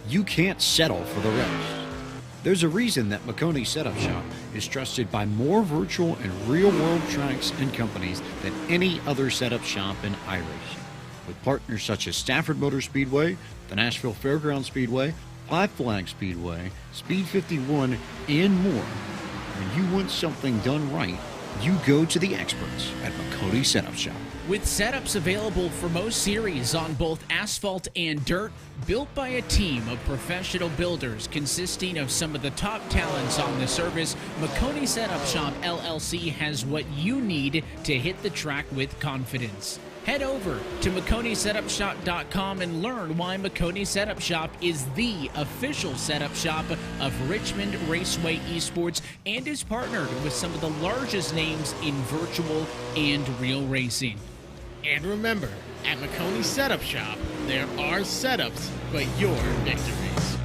you can't settle for the rest. There's a reason that Maccone Setup Shop is trusted by more virtual and real-world tracks and companies than any other setup shop in iRacing. With partners such as Stafford Motor Speedway, the Nashville Fairgrounds Speedway, Five Flags Speedway, Speed 51, and more. When you want something done right, you go to the experts at Maccone Setup Shop. With setups available for most series on both asphalt and dirt, built by a team of professional builders consisting of some of the top talents on the service, Maccone Setup Shop LLC has what you need to hit the track with confidence. Head over to MacconeSetupShop.com and learn why Maccone Setup Shop is the official setup shop of Richmond Raceway Esports and is partnered with some of the largest names in virtual and real racing. And remember, at Maccone Setup Shop, there are setups, but your victories.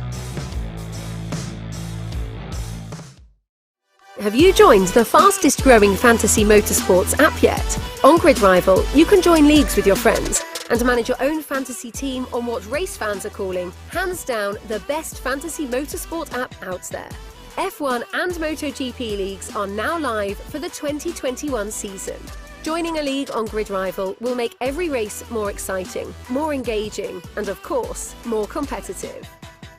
Have you joined the fastest growing fantasy motorsports app yet? On Grid Rival, you can join leagues with your friends and manage your own fantasy team on what race fans are calling, hands down, the best fantasy motorsport app out there. F1 and MotoGP leagues are now live for the 2021 season. Joining a league on Grid Rival will make every race more exciting, more engaging, and of course, more competitive.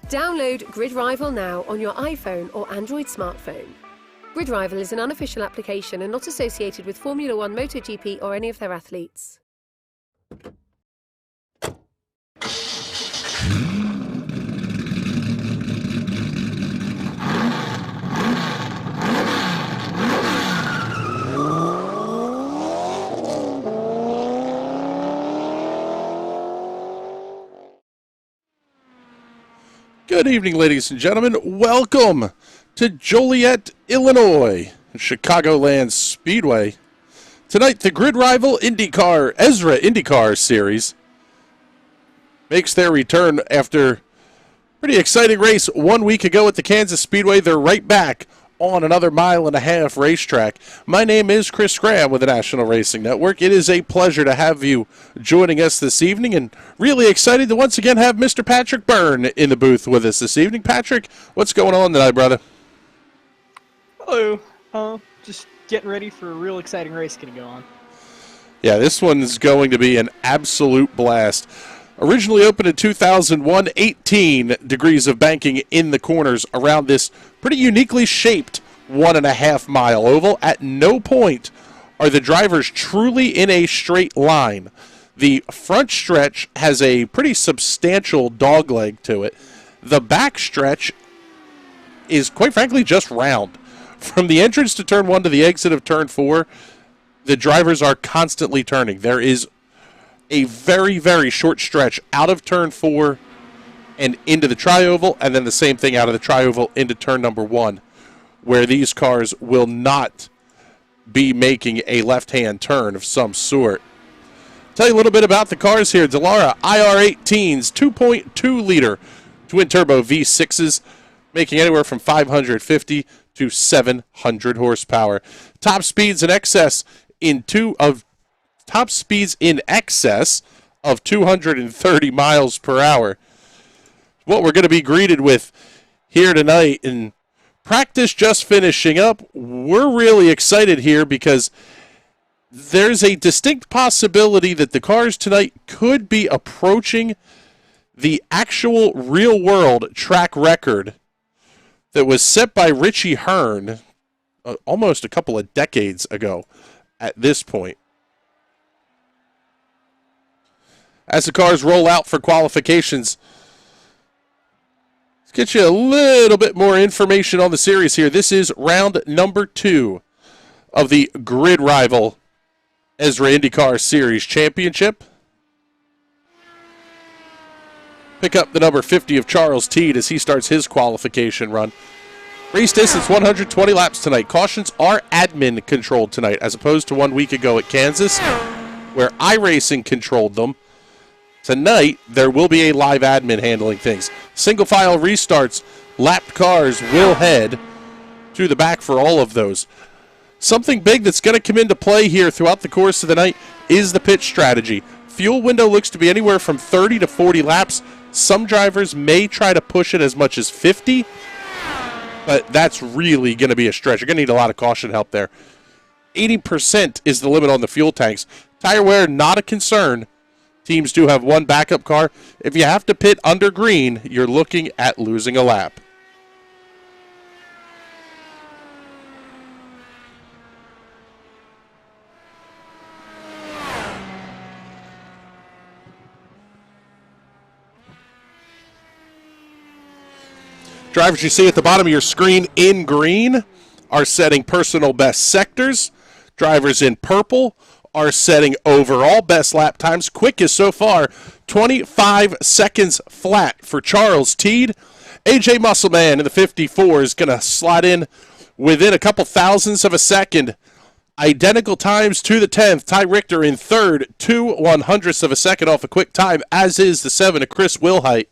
Download Grid Rival now on your iPhone or Android smartphone. Grid Rival is an unofficial application and not associated with Formula One, MotoGP or any of their athletes. Good evening, ladies and gentlemen. Welcome to Joliet, Illinois, Chicagoland Speedway. Tonight, the Grid Rival IndyCar, ESRA INDYCAR series makes their return after a pretty exciting race 1 week ago at the Kansas Speedway. They're right back on another mile-and-a-half racetrack. My name is Chris Graham with the National Racing Network. It is a pleasure to have you joining us this evening, and really excited to once again have Mr. Patrick Byrne in the booth with us this evening. Patrick, what's going on tonight, brother? Hello. Just getting ready for a real exciting race going to go on. Yeah, this one's going to be an absolute blast. Originally opened in 2001, 18 degrees of banking in the corners around this pretty uniquely shaped 1.5 mile oval. At no point are the drivers truly in a straight line. The front stretch has a pretty substantial dogleg to it. The back stretch is, quite frankly, just round. From the entrance to turn 1 to the exit of turn 4, the drivers are constantly turning. There is a very, very short stretch out of turn 4 and into the tri-oval, and then the same thing out of the tri-oval into turn number 1, where these cars will not be making a left-hand turn of some sort. Tell you a little bit about the cars here. Dallara IR18s, 2.2-liter twin-turbo V6s, making anywhere from 550 to 700 horsepower. Top speeds in excess of 230 miles per hour. What we're going to be greeted with here tonight, and practice just finishing up. We're really excited here because there's a distinct possibility that the cars tonight could be approaching the actual real-world track record that was set by Richie Hearn almost a couple of decades ago at this point. As the cars roll out for qualifications, let's get you a little bit more information on the series here. This is round number 2 of the Grid Rival ESRA INDYCAR Series Championship. Pick up the number 50 of Charles Teed as he starts his qualification run. Race distance 120 laps tonight. Cautions are admin controlled tonight as opposed to 1 week ago at Kansas where iRacing controlled them. Tonight there will be a live admin handling things. Single file restarts. Lapped cars will head to the back for all of those. Something big that's going to come into play here throughout the course of the night is the pit strategy. Fuel window looks to be anywhere from 30 to 40 laps. Some drivers may try to push it as much as 50, but that's really going to be a stretch. You're going to need a lot of caution help there. 80% is the limit on the fuel tanks. Tire wear, not a concern. Teams do have one backup car. If you have to pit under green, you're looking at losing a lap. Drivers you see at the bottom of your screen in green are setting personal best sectors. Drivers in purple are setting overall best lap times. Quickest so far, 25 seconds flat for Charles Teed. AJ Muscleman in the 54 is going to slide in within a couple thousandths of a second. Identical times to the 10th. Ty Richter in third, 2/100ths of a second off a quick time, as is the 7 of Chris Wilhite.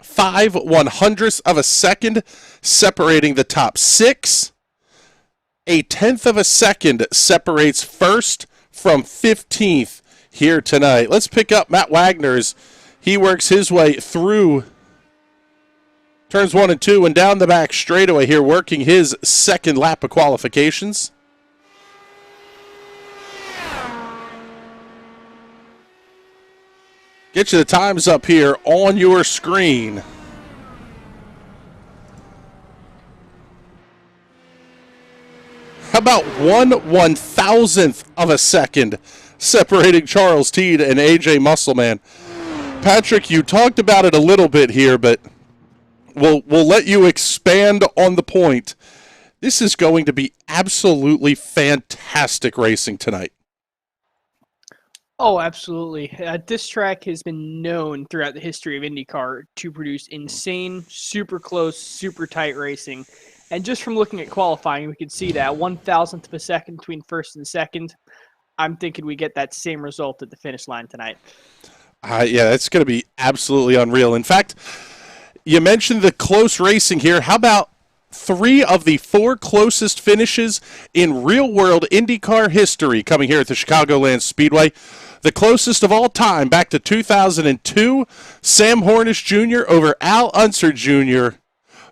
5/100ths of a second separating the top 6. A 10th of a second separates first from 15th here tonight. Let's pick up Matt Wagner as he works his way through turns 1 and 2 and down the back straightaway here, working his second lap of qualifications. Get you the times up here on your screen. How about 1/1000th of a second separating Charles Teed and AJ Muscleman? Patrick, you talked about it a little bit here, but we'll let you expand on the point. This is going to be absolutely fantastic racing tonight. Oh, absolutely. This track has been known throughout the history of IndyCar to produce insane, super close, super tight racing. And just from looking at qualifying, we could see that 1/1000th of a second between first and second. I'm thinking we get that same result at the finish line tonight. Yeah, that's going to be absolutely unreal. In fact, you mentioned the close racing here. How about 3 of the 4 closest finishes in real-world IndyCar history coming here at the Chicagoland Speedway? The closest of all time, back to 2002, Sam Hornish Jr. over Al Unser Jr.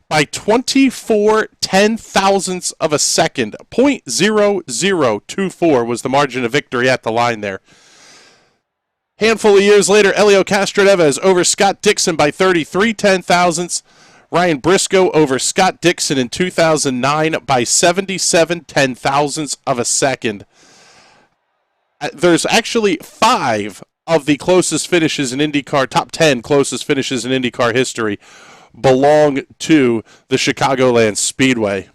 by 24 ten-thousandths of a second. 0.0024 was the margin of victory at the line there. Handful of years later, Elio Castroneves over Scott Dixon by 33 ten-thousandths. Ryan Briscoe over Scott Dixon in 2009 by 77 ten-thousandths of a second. There's actually 5 of the closest finishes in IndyCar, top 10 closest finishes in IndyCar history, belong to the Chicagoland Speedway.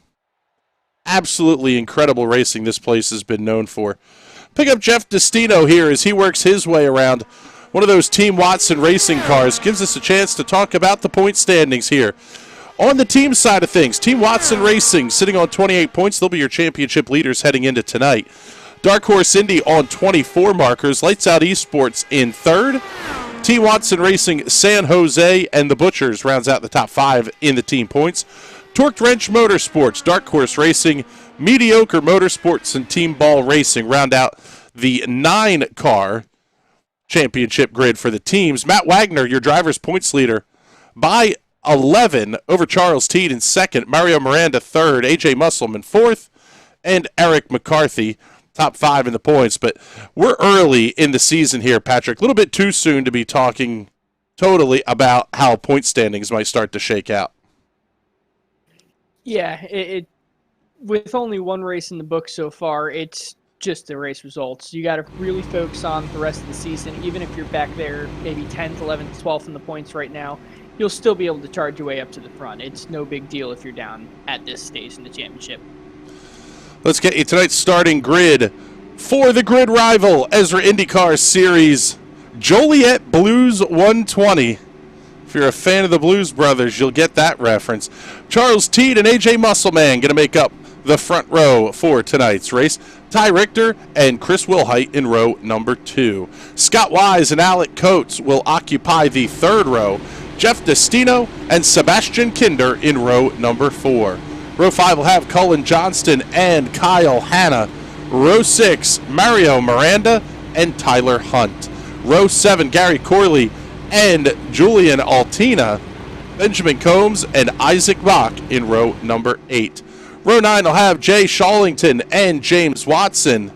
Absolutely incredible racing this place has been known for. Pick up Jeff Destino here as he works his way around one of those Team Watson racing cars. Gives us a chance to talk about the point standings here. On the team side of things, Team Watson Racing sitting on 28 points. They'll be your championship leaders heading into tonight. Dark Horse Indy on 24 markers. Lights Out Esports in third. Team Watson Racing, San Jose, and the Butchers rounds out the top 5 in the team points. Torqued Wrench Motorsports, Dark Horse Racing, Mediocre Motorsports, and Team Ball Racing round out the 9-car championship grid for the teams. Matt Wagner, your driver's points leader, by 11 over Charles Teed in second, Mario Miranda third, AJ Musselman fourth, and Eric McCarthy top 5 in the points. But we're early in the season here, Patrick. A little bit too soon to be talking totally about how point standings might start to shake out. Yeah, it with only one race in the book so far, it's just the race results. You got to really focus on the rest of the season. Even if you're back there maybe 10th, 11th, 12th in the points right now, you'll still be able to charge your way up to the front. It's no big deal if you're down at this stage in the championship. Let's get you tonight's starting grid for the grid rival ESRA IndyCar Series Joliet Blues 120. If you're a fan of the Blues Brothers, you'll get that reference. Charles Teed and AJ Musselman going to make up the front row for tonight's race. Ty Richter and Chris Wilhite in row number 2. Scott Wise and Alec Coates will occupy the third row. Jeff Destino and Sebastian Kinder in row number 4. Row 5 will have Cullen Johnston and Kyle Hanna. Row 6, Mario Miranda and Tyler Hunt. Row 7, Gary Corley and Julian Altina, Benjamin Combs, and Isaac Bach in row number 8. Row 9 will have Jay Shawlington and James Watson,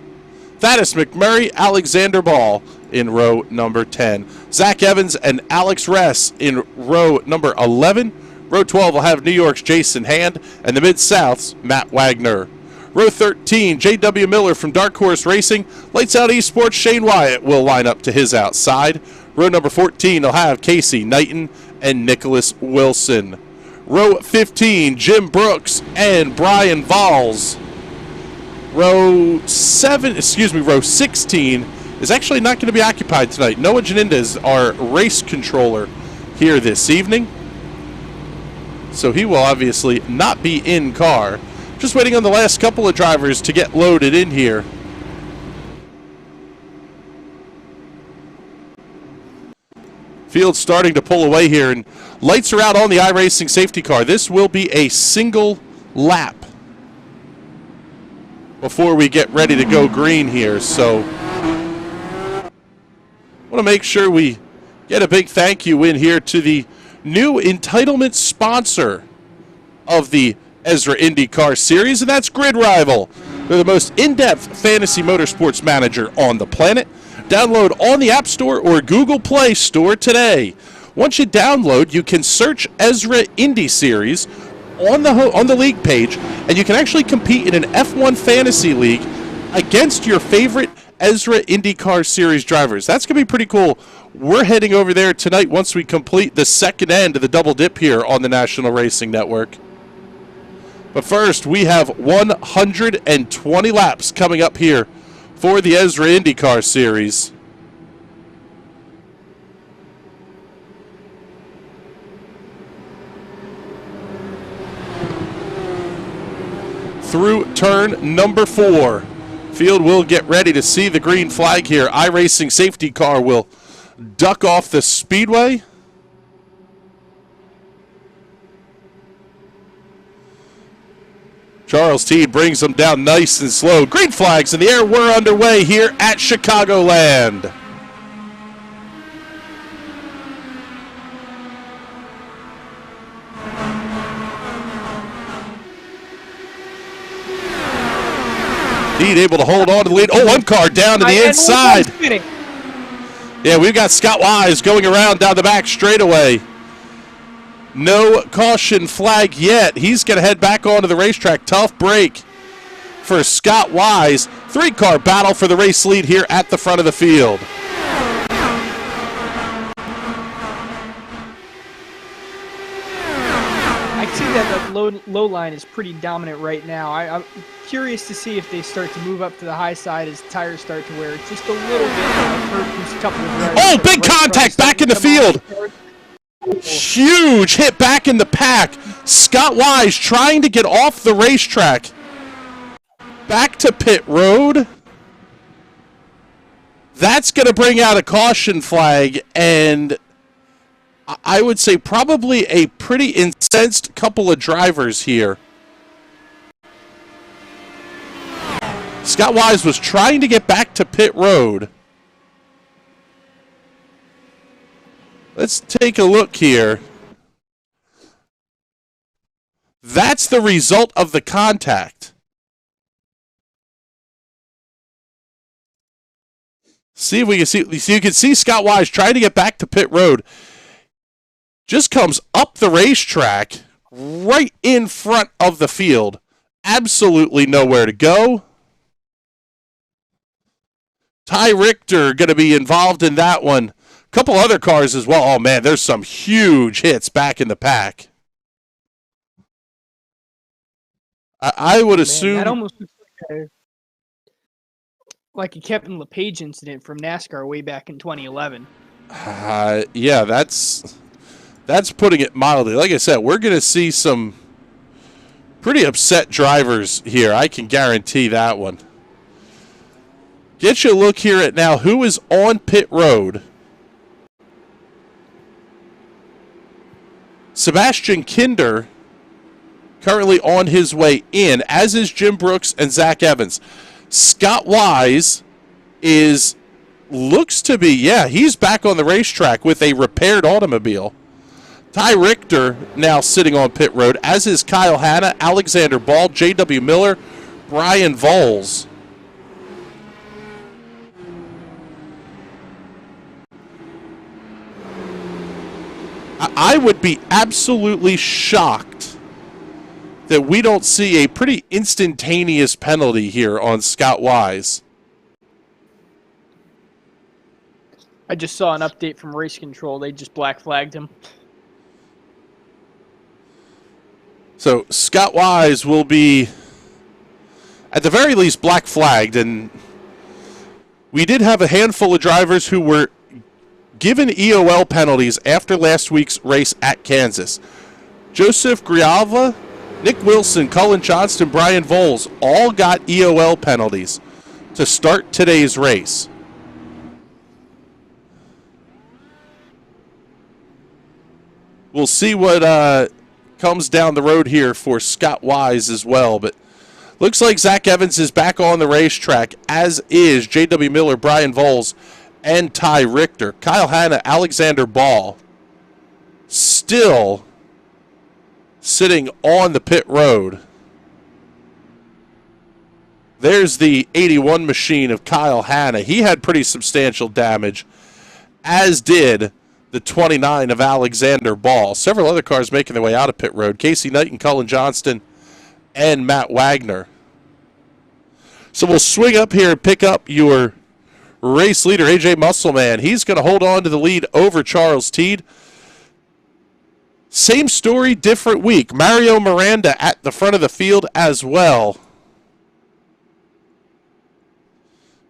Thaddeus McMurray, Alexander Ball in row number 10. Zach Evans and Alex Ress in row number 11. Row 12 will have New York's Jason Hand and the Mid-South's Matt Wagner. Row 13, J.W. Miller from Dark Horse Racing. Lights Out Esports, Shane Wyatt will line up to his outside. Row number 14 will have Casey Knighton and Nicholas Wilson. Row 15, Jim Brooks and Brian Valls. Row 16 is actually not going to be occupied tonight. Noah Janinda is our race controller here this evening, so he will obviously not be in car. Just waiting on the last couple of drivers to get loaded in here. Field's starting to pull away here, and lights are out on the iRacing safety car. This will be a single lap before we get ready to go green here, so I want to make sure we get a big thank you in here to the new entitlement sponsor of the ESRA INDYCAR series, and that's Grid Rival. They're the most in-depth fantasy motorsports manager on the planet. Download on the App Store or Google Play Store today. Once you download, you can search ESRA Indy Series on the league page, and you can actually compete in an F1 fantasy league against your favorite ESRA INDYCAR Series drivers. That's going to be pretty cool. We're heading over there tonight once we complete the second end of the double dip here on the National Racing Network. But first, we have 120 laps coming up here for the ESRA INDYCAR Series. Through turn number 4. Field will get ready to see the green flag here. iRacing safety car will duck off the speedway. Charles Teed brings them down nice and slow. Green flags in the air. We're underway here at Chicagoland. Teed able to hold on to the lead. Oh, one car down to the inside. Yeah, we've got Scott Wise going around down the back straightaway. No caution flag yet. He's going to head back onto the racetrack. Tough break for Scott Wise. 3-car battle for the race lead here at the front of the field. I see that the low line is pretty dominant right now. I'm curious to see if they start to move up to the high side as tires start to wear just a little bit. I've heard from a couple of drivers. Oh, big contact back in the field. Huge hit back in the pack. Scott Wise trying to get off the racetrack. Back to pit road. That's going to bring out a caution flag, and I would say probably a pretty incensed couple of drivers here. Scott Wise was trying to get back to pit road. Let's take a look here. That's the result of the contact. See if we can see. So you can see Scott Wise trying to get back to pit road. Just comes up the racetrack right in front of the field. Absolutely nowhere to go. Ty Richter going to be involved in that one. Couple other cars as well. Oh, man, there's some huge hits back in the pack. I would assume... That almost looks like a Kevin LePage incident from NASCAR way back in 2011. Yeah, that's putting it mildly. Like I said, we're going to see some pretty upset drivers here. I can guarantee that one. Get you a look here at now who is on pit road. Sebastian Kinder currently on his way in, as is Jim Brooks and Zach Evans. Scott Wise is looks to be, yeah, he's back on the racetrack with a repaired automobile. Ty Richter now sitting on pit road, as is Kyle Hanna, Alexander Ball, J.W. Miller, Brian Voles. I would be absolutely shocked that we don't see a pretty instantaneous penalty here on Scott Wise. I just saw an update from Race Control. They just black flagged him. So Scott Wise will be, at the very least, black flagged. And we did have a handful of drivers who were given EOL penalties after last week's race at Kansas. Joseph Grijalva, Nick Wilson, Cullen Johnston, Brian Voles all got EOL penalties to start today's race. We'll see what comes down the road here for Scott Wise as well, but looks like Zach Evans is back on the racetrack, as is J.W. Miller, Brian Voles, and Ty Richter. Kyle Hanna, Alexander Ball still sitting on the pit road. There's the 81 machine of Kyle Hanna. He had pretty substantial damage, as did the 29 of Alexander Ball. Several other cars making their way out of pit road. Casey Knight and Cullen Johnston and Matt Wagner. So we'll swing up here and pick up your race leader, AJ Musselman. He's going to hold on to the lead over Charles Teed. Same story, different week. Mario Miranda at the front of the field as well.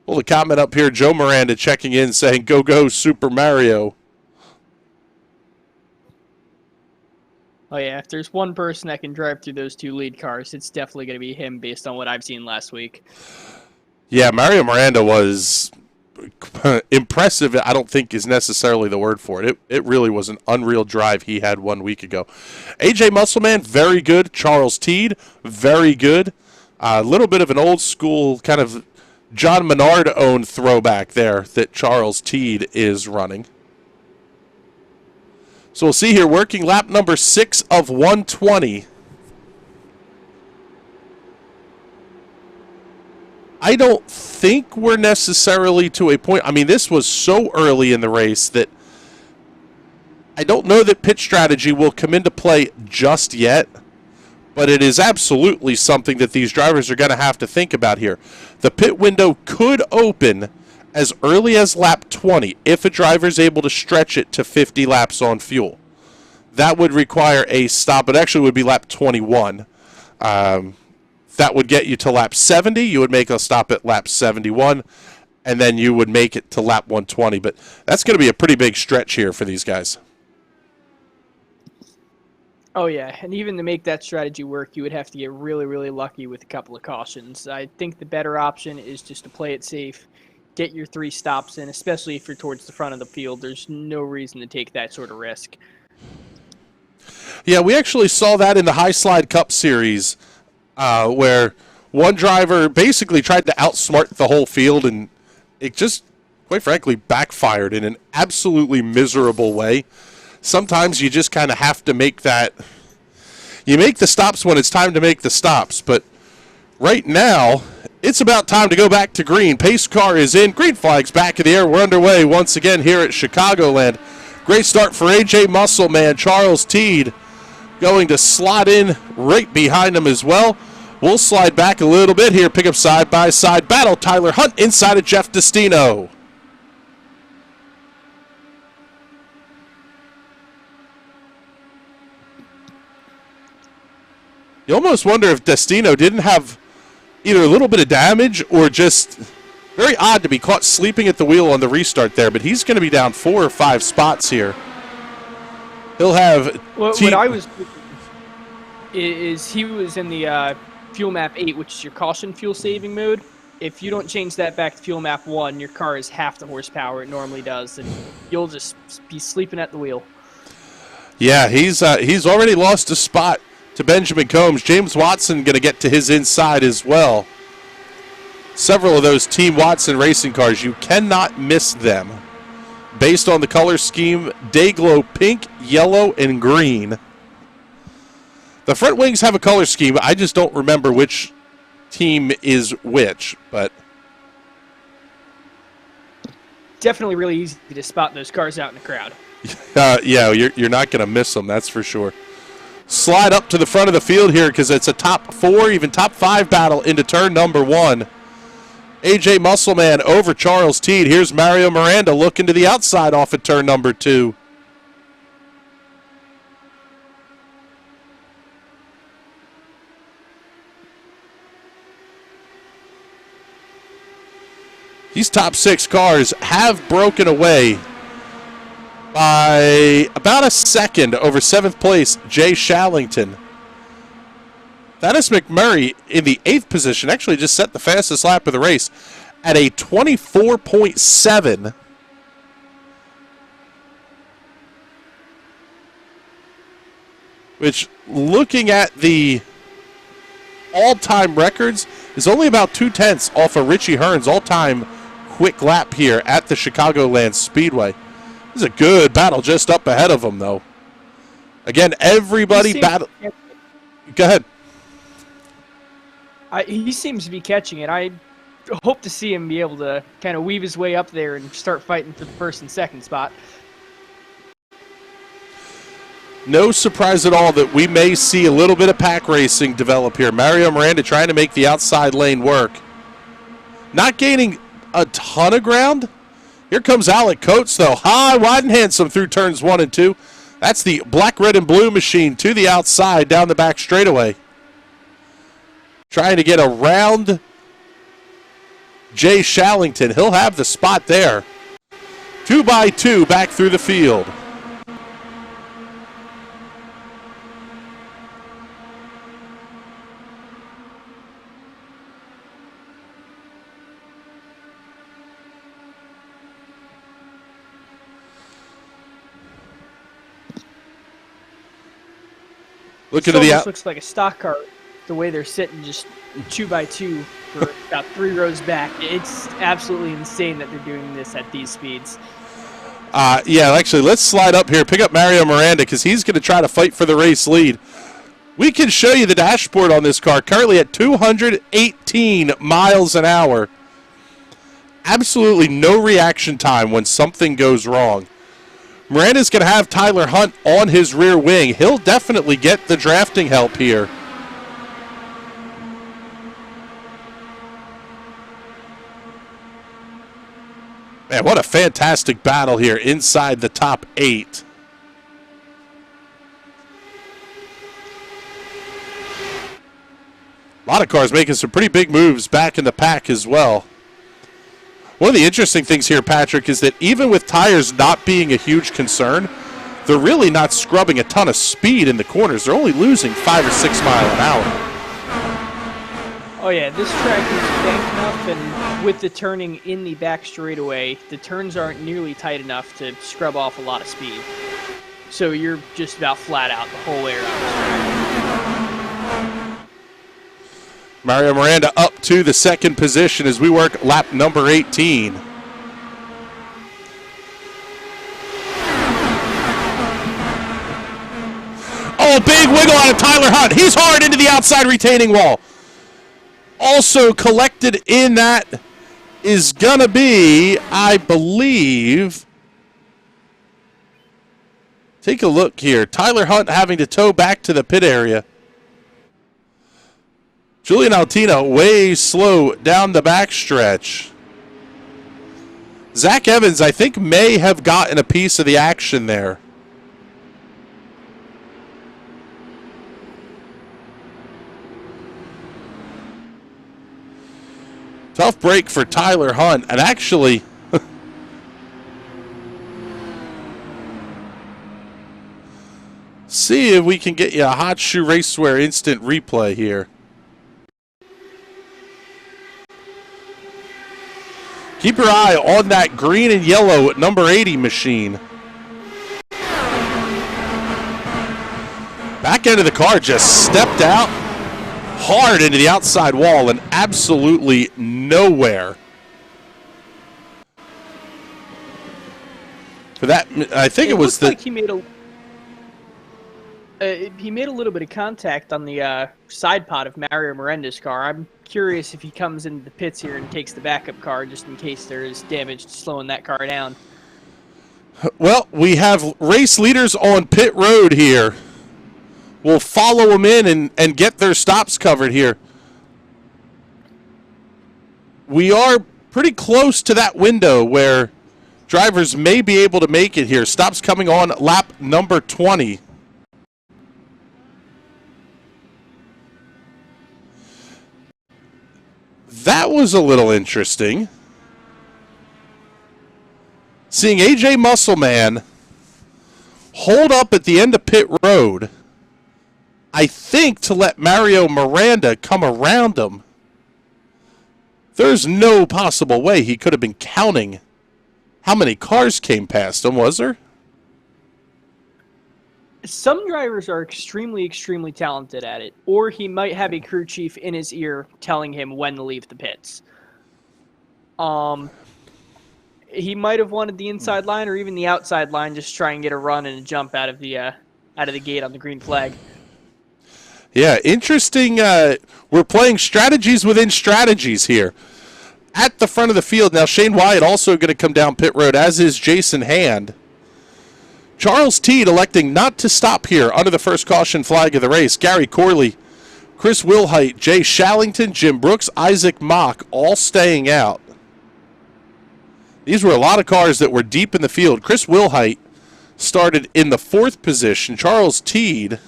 Pull the comment up here. Joe Miranda checking in saying, "Go, go, Super Mario." Oh, yeah, if there's one person that can drive through those two lead cars, it's definitely going to be him based on what I've seen last week. Yeah, Mario Miranda was impressive. I don't think is necessarily the word for it. It really was an unreal drive he had 1 week ago. AJ Musselman, very good. Charles Teed, very good. A little bit of an old school kind of John Menard-owned throwback there that Charles Teed is running. So we'll see here, working lap number 6 of 120. I don't think we're necessarily to a point. I mean, this was so early in the race that I don't know that pit strategy will come into play just yet, but it is absolutely something that these drivers are going to have to think about here. The pit window could open as early as lap 20 if a driver is able to stretch it to 50 laps on fuel. That would require a stop. It actually would be lap 21. That would get you to lap 70. You would make a stop at lap 71, and then you would make it to lap 120. But that's going to be a pretty big stretch here for these guys. Oh, yeah, and even to make that strategy work, you would have to get really, really lucky with a couple of cautions. I think the better option is just to play it safe, get your 3 stops in, especially if you're towards the front of the field. There's no reason to take that sort of risk. Yeah, we actually saw that in the High Slide Cup Series where one driver basically tried to outsmart the whole field, and it just, quite frankly, backfired in an absolutely miserable way. Sometimes you just kind of have to make that. You make the stops when it's time to make the stops, but right now, it's about time to go back to green. Pace car is in. Green flag's back in the air. We're underway once again here at Chicagoland. Great start for AJ Musselman. Charles Teed going to slot in right behind him as well. We'll slide back a little bit here. Pick up side-by-side battle. Tyler Hunt inside of Jeff Destino. You almost wonder if Destino didn't have either a little bit of damage or just very odd to be caught sleeping at the wheel on the restart there, but he's going to be down 4 or 5 spots here. He'll have... What I was... is he was in the fuel map 8, which is your caution fuel saving mode. If you don't change that back to fuel map 1, your car is half the horsepower it normally does, and you'll just be sleeping at the wheel. Yeah, he's already lost a spot to Benjamin Combs. James Watson going to get to his inside as well. several of those Team Watson racing cars. You cannot miss them. Based on the color scheme, Dayglow pink, yellow, and green. The front wings have a color scheme. I just don't remember which team is which, but definitely really easy to spot those cars out in the crowd. yeah, you're not going to miss them, that's for sure. Slide up to the front of the field here because it's a top 4, even top 5 battle into turn number 1. AJ Muscleman over Charles Teed. Here's Mario Miranda looking to the outside off at turn number 2. These top 6 cars have broken away by about a second over 7th place, Jay Shallington. Dennis McMurray in the 8th position actually just set the fastest lap of the race at a 24.7. Which, looking at the all-time records, is only about 2/10 off of Richie Hearn's all-time quick lap here at the Chicagoland Speedway. This is a good battle just up ahead of him, though. Again, everybody battle. Go ahead. He seems to be catching it. I hope to see him be able to kind of weave his way up there and start fighting for the first and second spot. No surprise at all that we may see a little bit of pack racing develop here. Mario Miranda trying to make the outside lane work. Not gaining a ton of ground. Here comes Alec Coates, though. High, wide, and handsome through turns 1 and 2. That's the black, red, and blue machine to the outside down the back straightaway. Trying to get around Jay Shallington. He'll have the spot there. 2 by 2 back through the field. Looking to the almost looks like a stock car, the way they're sitting just 2 by 2 for about 3 rows back. It's absolutely insane that they're doing this at these speeds. Yeah, actually, let's slide up here, pick up Mario Miranda, because he's going to try to fight for the race lead. We can show you the dashboard on this car, currently at 218 miles an hour. Absolutely no reaction time when something goes wrong. Miranda's going to have Tyler Hunt on his rear wing. He'll definitely get the drafting help here. Man, what a fantastic battle here inside the top 8. A lot of cars making some pretty big moves back in the pack as well. One of the interesting things here, Patrick, is that even with tires not being a huge concern, they're really not scrubbing a ton of speed in the corners. They're only losing 5 or 6 miles an hour. Oh yeah, this track is banked enough, and with the turning in the back straightaway, the turns aren't nearly tight enough to scrub off a lot of speed. So you're just about flat out the whole way around. Mario Miranda up to the 2nd position as we work lap number 18. Oh, big wiggle out of Tyler Hunt. He's hard into the outside retaining wall. Also collected in that is going to be, I believe, take a look here. Tyler Hunt having to tow back to the pit area. Julian Altino way slow down the backstretch. Zach Evans, I think, may have gotten a piece of the action there. Tough break for Tyler Hunt, and actually, see if we can get you a Hot Shoe Racewear instant replay here. Keep your eye on that green and yellow number 80 machine. Back end of the car just stepped out. hard into the outside wall and absolutely nowhere. For that, I think it was the. Like he made a little bit of contact on the side pod of Mario Miranda's car. I'm curious if he comes into the pits here and takes the backup car just in case there is damage to slowing that car down. Well, we have race leaders on pit road here. We'll follow them in and get their stops covered here. We are pretty close to that window where drivers may be able to make it here. Stops coming on lap number 20. That was a little interesting. Seeing AJ Muscleman hold up at the end of pit road, I think to let Mario Miranda come around him. There's no possible way he could have been counting how many cars came past him, was there? Some drivers are extremely, extremely talented at it, or he might have a crew chief in his ear telling him when to leave the pits. He might have wanted the inside line or even the outside line, just try and get a run and a jump out of the gate on the green flag. Yeah, interesting. We're playing strategies within strategies here. At the front of the field now, Shane Wyatt also going to come down pit road, as is Jason Hand. Charles Teed electing not to stop here under the first caution flag of the race. Gary Corley, Chris Wilhite, Jay Shallington, Jim Brooks, Isaac Mock all staying out. These were a lot of cars that were deep in the field. Chris Wilhite started in the 4th position. Charles Teed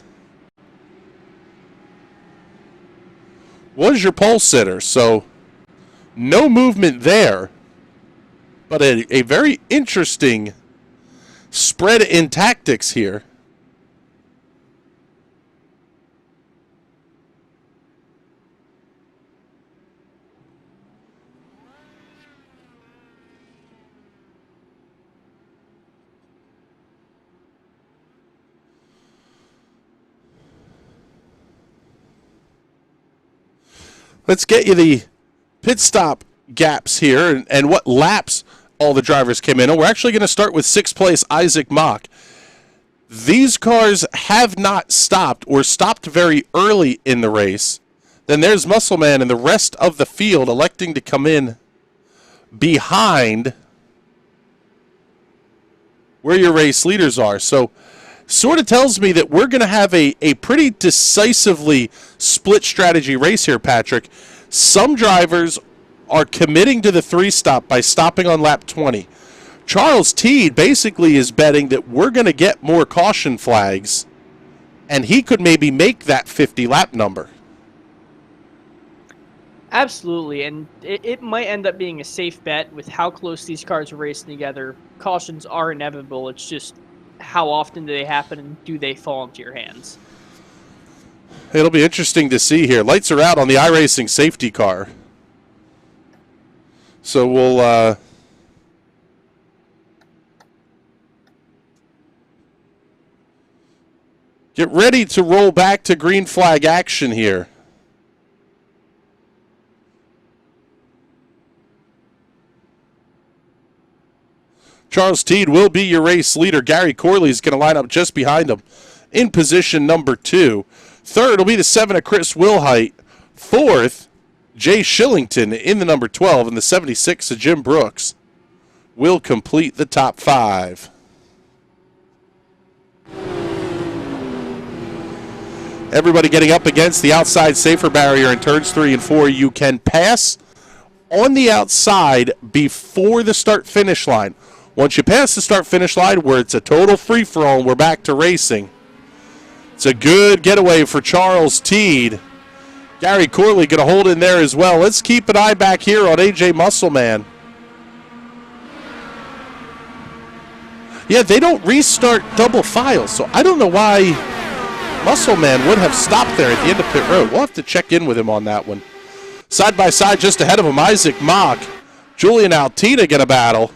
was your pole sitter, so no movement there. But a very interesting spread in tactics here. Let's get you the pit stop gaps here and what laps all the drivers came in. And we're actually going to start with 6th place Isaac Mock. These cars have not stopped or stopped very early in the race. Then there's Muscleman and the rest of the field electing to come in behind where your race leaders are. So sort of tells me that we're going to have a pretty decisively split strategy race here, Patrick. Some drivers are committing to the 3-stop by stopping on lap 20. Charles Teed basically is betting that we're going to get more caution flags, and he could maybe make that 50-lap number. Absolutely, and it might end up being a safe bet with how close these cars are racing together. Cautions are inevitable. It's just how often do they happen and do they fall into your hands? It'll be interesting to see here. Lights are out on the iRacing safety car. So we'll get ready to roll back to green flag action here. Charles Teed will be your race leader. Gary Corley is going to line up just behind him in position number 2. Third will be the 7 of Chris Wilhite. 4th, Jay Shillington in the number 12, and the 76 of Jim Brooks will complete the top 5. Everybody getting up against the outside safer barrier in turns 3 and 4. You can pass on the outside before the start-finish line. Once you pass the start-finish line, where it's a total free-for-all, we're back to racing. It's a good getaway for Charles Teed. Gary Corley going to hold in there as well. Let's keep an eye back here on AJ Muscleman. Yeah, they don't restart double files, so I don't know why Muscleman would have stopped there at the end of pit road. We'll have to check in with him on that one. Side by side just ahead of him, Isaac Mock. Julian Altina going to battle.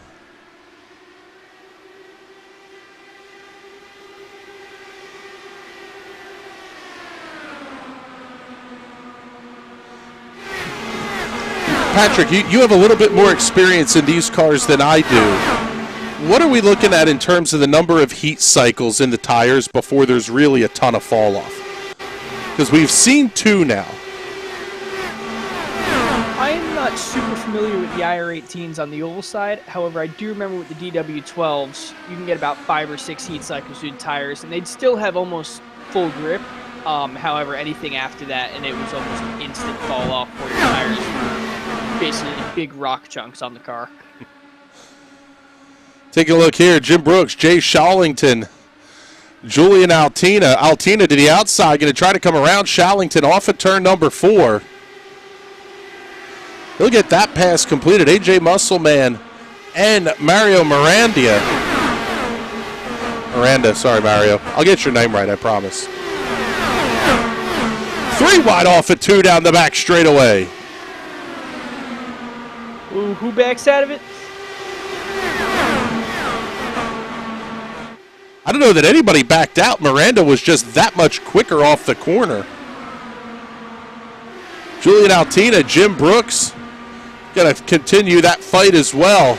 Patrick, you have a little bit more experience in these cars than I do. What are we looking at in terms of the number of heat cycles in the tires before there's really a ton of fall off? Because we've seen 2 now. I'm not super familiar with the IR18s on the oval side. However, I do remember with the DW12s, you can get about 5 or 6 heat cycles through the tires, and they'd still have almost full grip. However, anything after that, and it was almost an instant fall off for your tires were basically big rock chunks on the car. Take a look here. Jim Brooks, Jay Shallington, Julian Altina. Altina to the outside, going to try to come around Shallington off of turn number 4. He'll get that pass completed. AJ Musselman and Mario Miranda. Sorry, Mario. I'll get your name right, I promise. 3 wide off at 2 down the back straightaway. Ooh, who backs out of it? I don't know that anybody backed out. Miranda was just that much quicker off the corner. Julian Altina, Jim Brooks, going to continue that fight as well.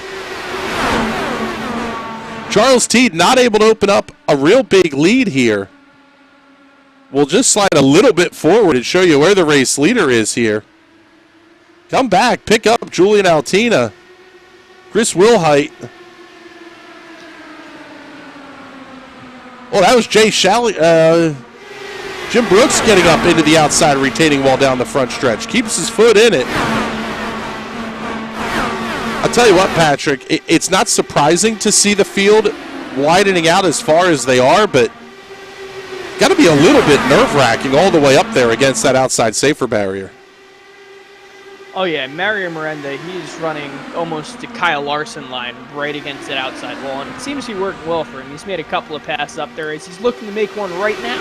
Charles Teed not able to open up a real big lead here. We'll just slide a little bit forward and show you where the race leader is here. Come back, pick up Julian Altina. Chris Wilhite. Well, that was Jim Brooks getting up into the outside retaining wall down the front stretch. Keeps his foot in it. I'll tell you what, Patrick, it's not surprising to see the field widening out as far as they are, but got to be a little bit nerve-wracking all the way up there against that outside safer barrier. Oh yeah, Mario Miranda, he's running almost to Kyle Larson line right against that outside wall, and it seems to be working well for him. He's made a couple of passes up there as he's looking to make one right now.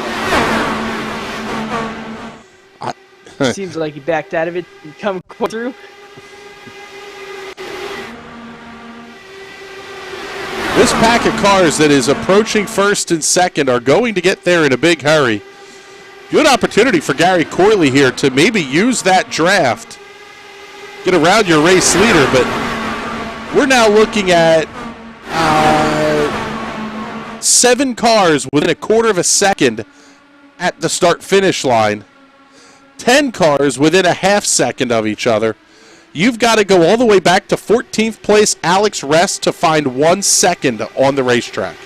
Seems like he backed out of it and come through. This pack of cars that is approaching first and second are going to get there in a big hurry. Good opportunity for Gary Corley here to maybe use that draft. Get around your race leader, but we're now looking at 7 cars within a quarter of a second at the start-finish line. 10 cars within a half second of each other. You've got to go all the way back to 14th place Alex Rest to find 1 second on the racetrack.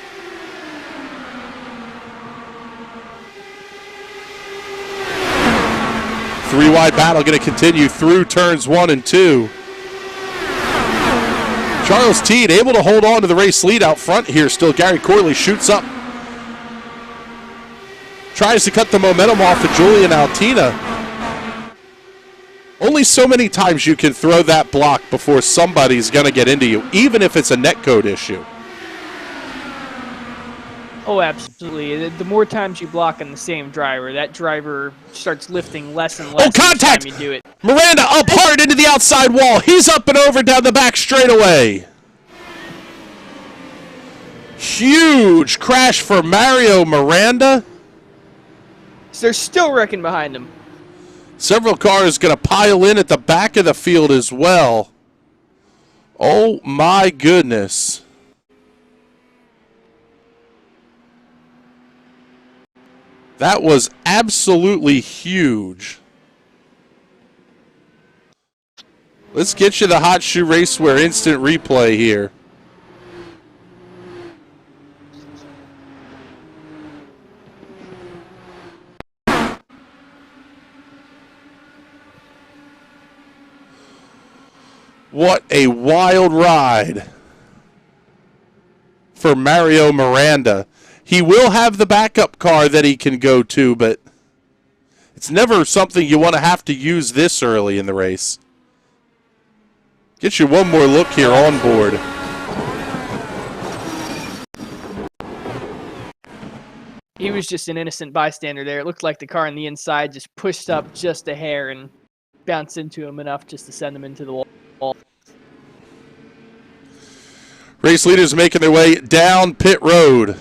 Three-wide battle going to continue through turns 1 and 2. Charles Teed able to hold on to the race lead out front here still. Gary Corley shoots up. Tries to cut the momentum off of Julian Altina. Only so many times you can throw that block before somebody's going to get into you, even if it's a netcode issue. Oh, absolutely. The more times you block on the same driver, that driver starts lifting less and less each time you do it. Miranda up hard into the outside wall. He's up and over down the back straightaway. Huge crash for Mario Miranda. So they're still wrecking behind him. Several cars going to pile in at the back of the field as well. Oh, my goodness. That was absolutely huge. Let's get you the Hot Shoe Racewear instant replay here. What a wild ride for Mario Miranda. He will have the backup car that he can go to, but it's never something you want to have to use this early in the race. Get you one more look here on board. He was just an innocent bystander there. It looked like the car on the inside just pushed up just a hair and bounced into him enough just to send him into the wall. Race leaders making their way down pit road.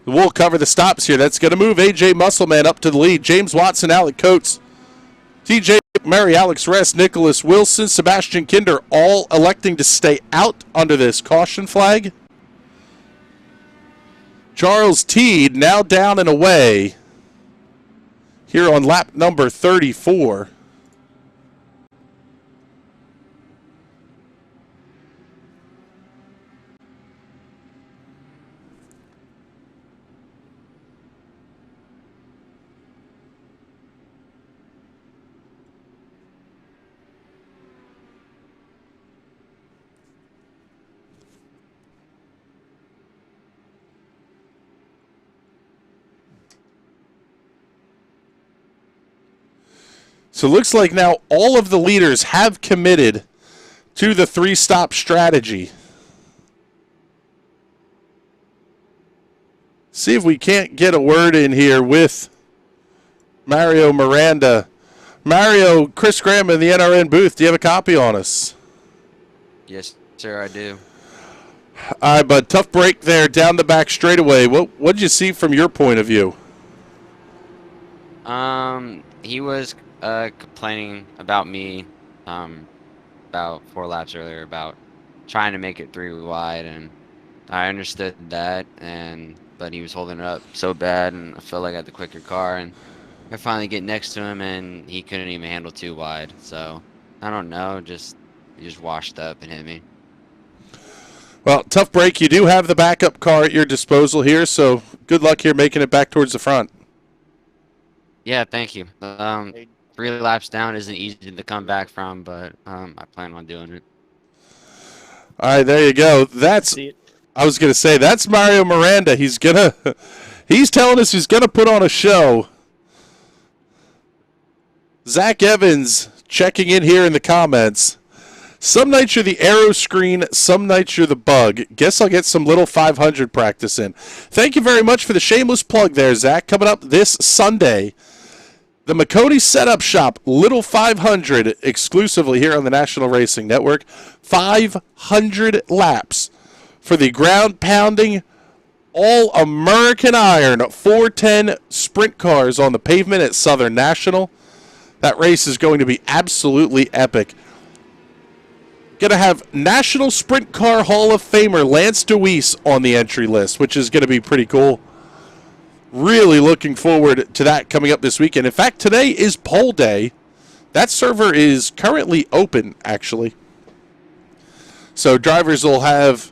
We'll cover the stops here. That's going to move A.J. Musselman up to the lead. James Watson, Alec Coates, T.J. Mary, Alex Rest, Nicholas Wilson, Sebastian Kinder, all electing to stay out under this caution flag. Charles Teed now down and away here on lap number 34. So it looks like now all of the leaders have committed to the three-stop strategy. See if we can't get a word in here with Mario Miranda. Mario, Chris Graham in the NRN booth, do you have a copy on us? Yes, sir, I do. All right, bud, tough break there down the back straightaway. What did you see from your point of view? He was complaining about me about 4 laps earlier about trying to make it 3 wide, and I understood that, but he was holding it up so bad, and I felt like I had the quicker car, and I finally get next to him, and he couldn't even handle 2 wide. So I don't know, he just washed up and hit me. Well, tough break. You do have the backup car at your disposal here, so good luck here making it back towards the front. Yeah, thank you. 3 laps down isn't easy to come back from, but I plan on doing it. All right, there you go. I was gonna say that's Mario Miranda. He's telling us he's gonna put on a show. Zach Evans checking in here in the comments. Some nights you're the aero screen, some nights you're the bug. Guess I'll get some little 500 practice in. Thank you very much for the shameless plug there, Zach. Coming up this Sunday, the McConey Setup Shop, Little 500, exclusively here on the National Racing Network. 500 laps for the ground-pounding, all-American iron 410 sprint cars on the pavement at Southern National. That race is going to be absolutely epic. Going to have National Sprint Car Hall of Famer Lance DeWeese on the entry list, which is going to be pretty cool. Really looking forward to that coming up this weekend. In fact, today is poll day. That server is currently open, actually. So drivers will have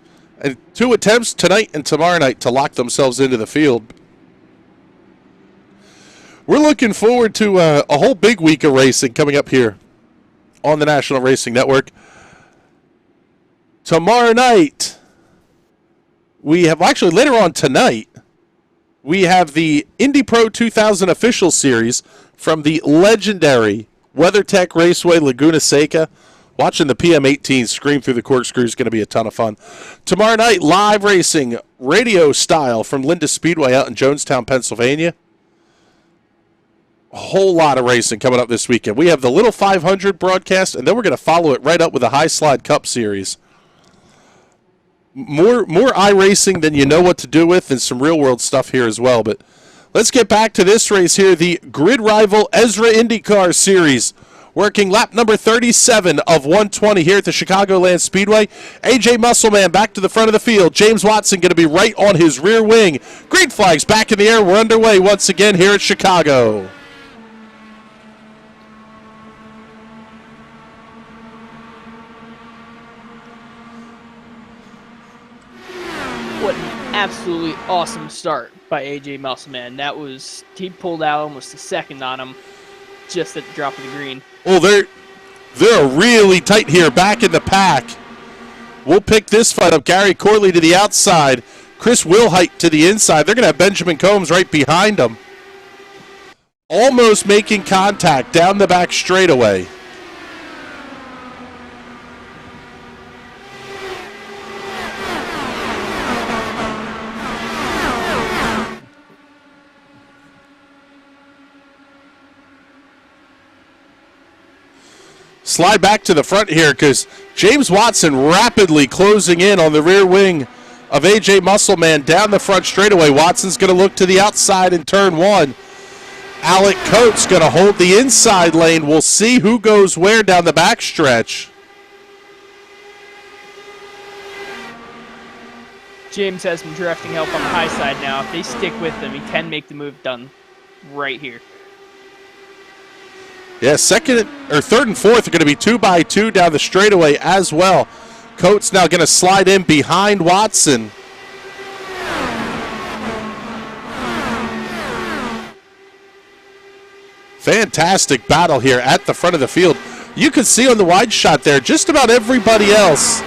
2 attempts tonight and tomorrow night to lock themselves into the field. We're looking forward to a whole big week of racing coming up here on the National Racing Network. Tomorrow night, we have, actually later on tonight, we have the Indy Pro 2000 official series from the legendary WeatherTech Raceway Laguna Seca. Watching the PM18 scream through the corkscrew is going to be a ton of fun. Tomorrow night, live racing, radio style from Linda Speedway out in Jonestown, Pennsylvania. A whole lot of racing coming up this weekend. We have the Little 500 broadcast, and then we're going to follow it right up with the High Slide Cup series. More iRacing than you know what to do with, and some real-world stuff here as well. But let's get back to this race here, the Grid Rival ESRA INDYCAR Series, working lap number 37 of 120 here at the Chicagoland Speedway. AJ Muscleman back to the front of the field. James Watson going to be right on his rear wing. Green flags back in the air. We're underway once again here at Chicago. What an absolutely awesome start by AJ Muscleman. That was, he pulled out almost a second on him just at the drop of the green. Oh, they're really tight here back in the pack. We'll pick this fight up. Gary Corley to the outside. Chris Wilhite to the inside. They're going to have Benjamin Combs right behind them. Almost making contact down the back straightaway. Slide back to the front here because James Watson rapidly closing in on the rear wing of AJ Muscleman down the front straightaway. Watson's going to look to the outside in turn 1. Alec Coates going to hold the inside lane. We'll see who goes where down the backstretch. James has some drafting help on the high side now. If they stick with him, he can make the move done right here. Yeah, third and fourth are going to be 2x2 down the straightaway as well. Coates now going to slide in behind Watson. Fantastic battle here at the front of the field. You can see on the wide shot there, just about everybody else,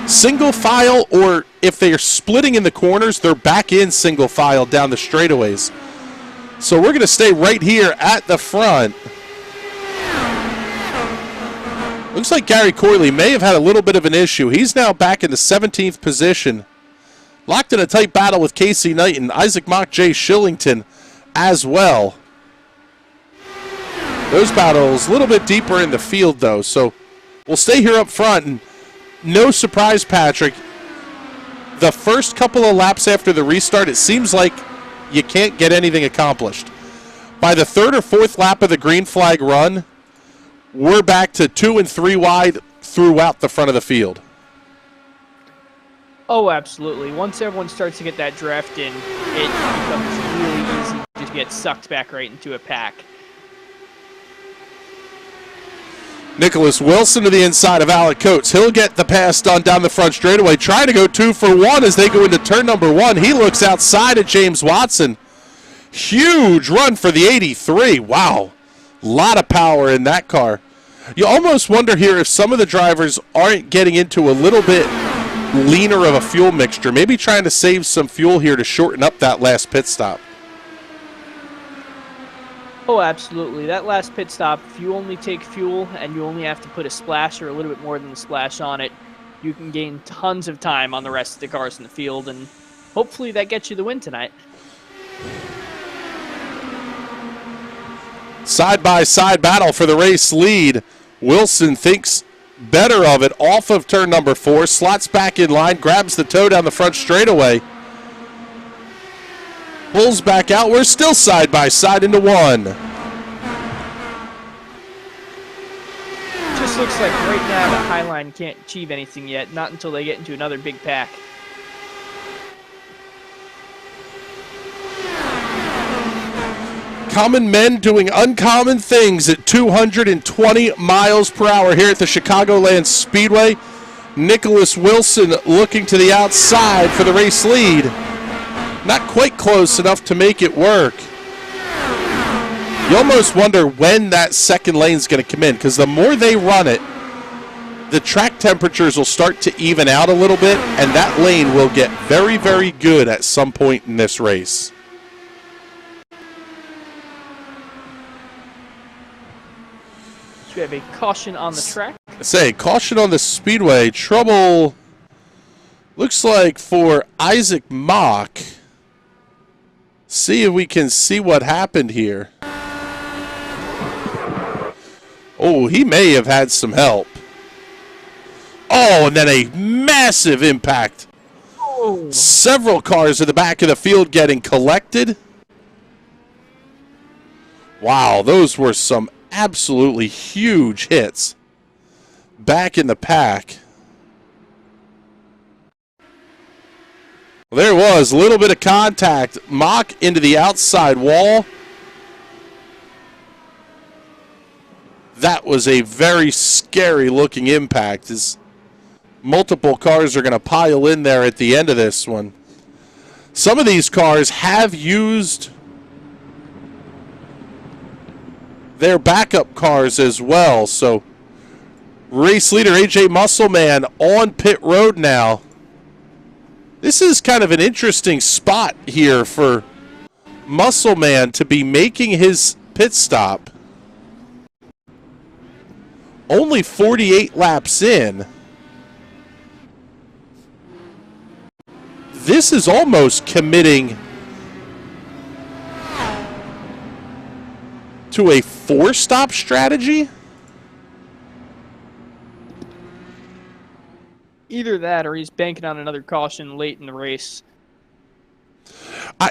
single file, or if they are splitting in the corners, they're back in single file down the straightaways. So we're going to stay right here at the front. Looks like Gary Corley may have had a little bit of an issue. He's now back in the 17th position. Locked in a tight battle with Casey Knight and Isaac Mock, Jay Shillington as well. Those battles a little bit deeper in the field, though, so we'll stay here up front. And no surprise, Patrick, the first couple of laps after the restart, it seems like you can't get anything accomplished. By the third or fourth lap of the green flag run, we're back to 2 and 3 wide throughout the front of the field. Oh, absolutely. Once everyone starts to get that draft in, it becomes really easy to just get sucked back right into a pack. Nicholas Wilson to the inside of Alec Coates. He'll get the pass done down the front straightaway. Trying to go 2 for 1 as they go into turn number 1. He looks outside at James Watson. Huge run for the 83. Wow. A lot of power in that car. You almost wonder here if some of the drivers aren't getting into a little bit leaner of a fuel mixture. Maybe trying to save some fuel here to shorten up that last pit stop. Oh, absolutely. That last pit stop, if you only take fuel and you only have to put a splash or a little bit more than a splash on it, you can gain tons of time on the rest of the cars in the field, and hopefully that gets you the win tonight. Side-by-side battle for the race lead. Wilson thinks better of it off of turn number 4, slots back in line, grabs the toe down the front straightaway. Pulls back out. We're still side-by-side into 1. Just looks like right now the Highline can't achieve anything yet, not until they get into another big pack. Common men doing uncommon things at 220 miles per hour here at the Chicagoland Speedway. Nicholas Wilson looking to the outside for the race lead. Not quite close enough to make it work. You almost wonder when that second lane's going to come in, because the more they run it, the track temperatures will start to even out a little bit, and that lane will get very, very good at some point in this race. So we have a caution on the track. Say, caution on the speedway. Trouble looks like for Isaac Mock. See if we can see what happened here. Oh, he may have had some help. Oh, and then a massive impact. Oh. Several cars at the back of the field getting collected. Wow, those were some absolutely huge hits back in the pack. Well, there was a little bit of contact. Mock into the outside wall. That was a very scary looking impact, as multiple cars are going to pile in there at the end of this one. Some of these cars have used their backup cars as well. So race leader AJ Muscleman on pit road now. This is kind of an interesting spot here for Muscleman to be making his pit stop. Only 48 laps in. This is almost committing to a 4-stop strategy. Either that or he's banking on another caution late in the race.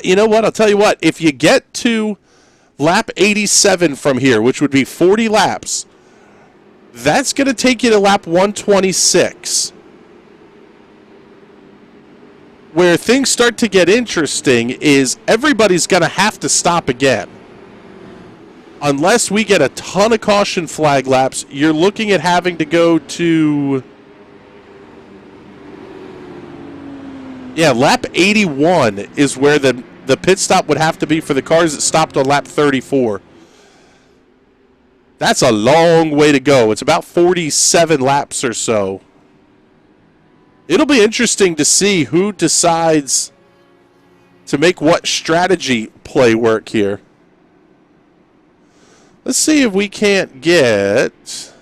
You know what? I'll tell you what. If you get to lap 87 from here, which would be 40 laps, that's going to take you to lap 126. Where things start to get interesting is everybody's going to have to stop again. Unless we get a ton of caution flag laps, you're looking at having to go to... Yeah, lap 81 is where the pit stop would have to be for the cars that stopped on lap 34. That's a long way to go. It's about 47 laps or so. It'll be interesting to see who decides to make what strategy play work here. Let's see if we can't get...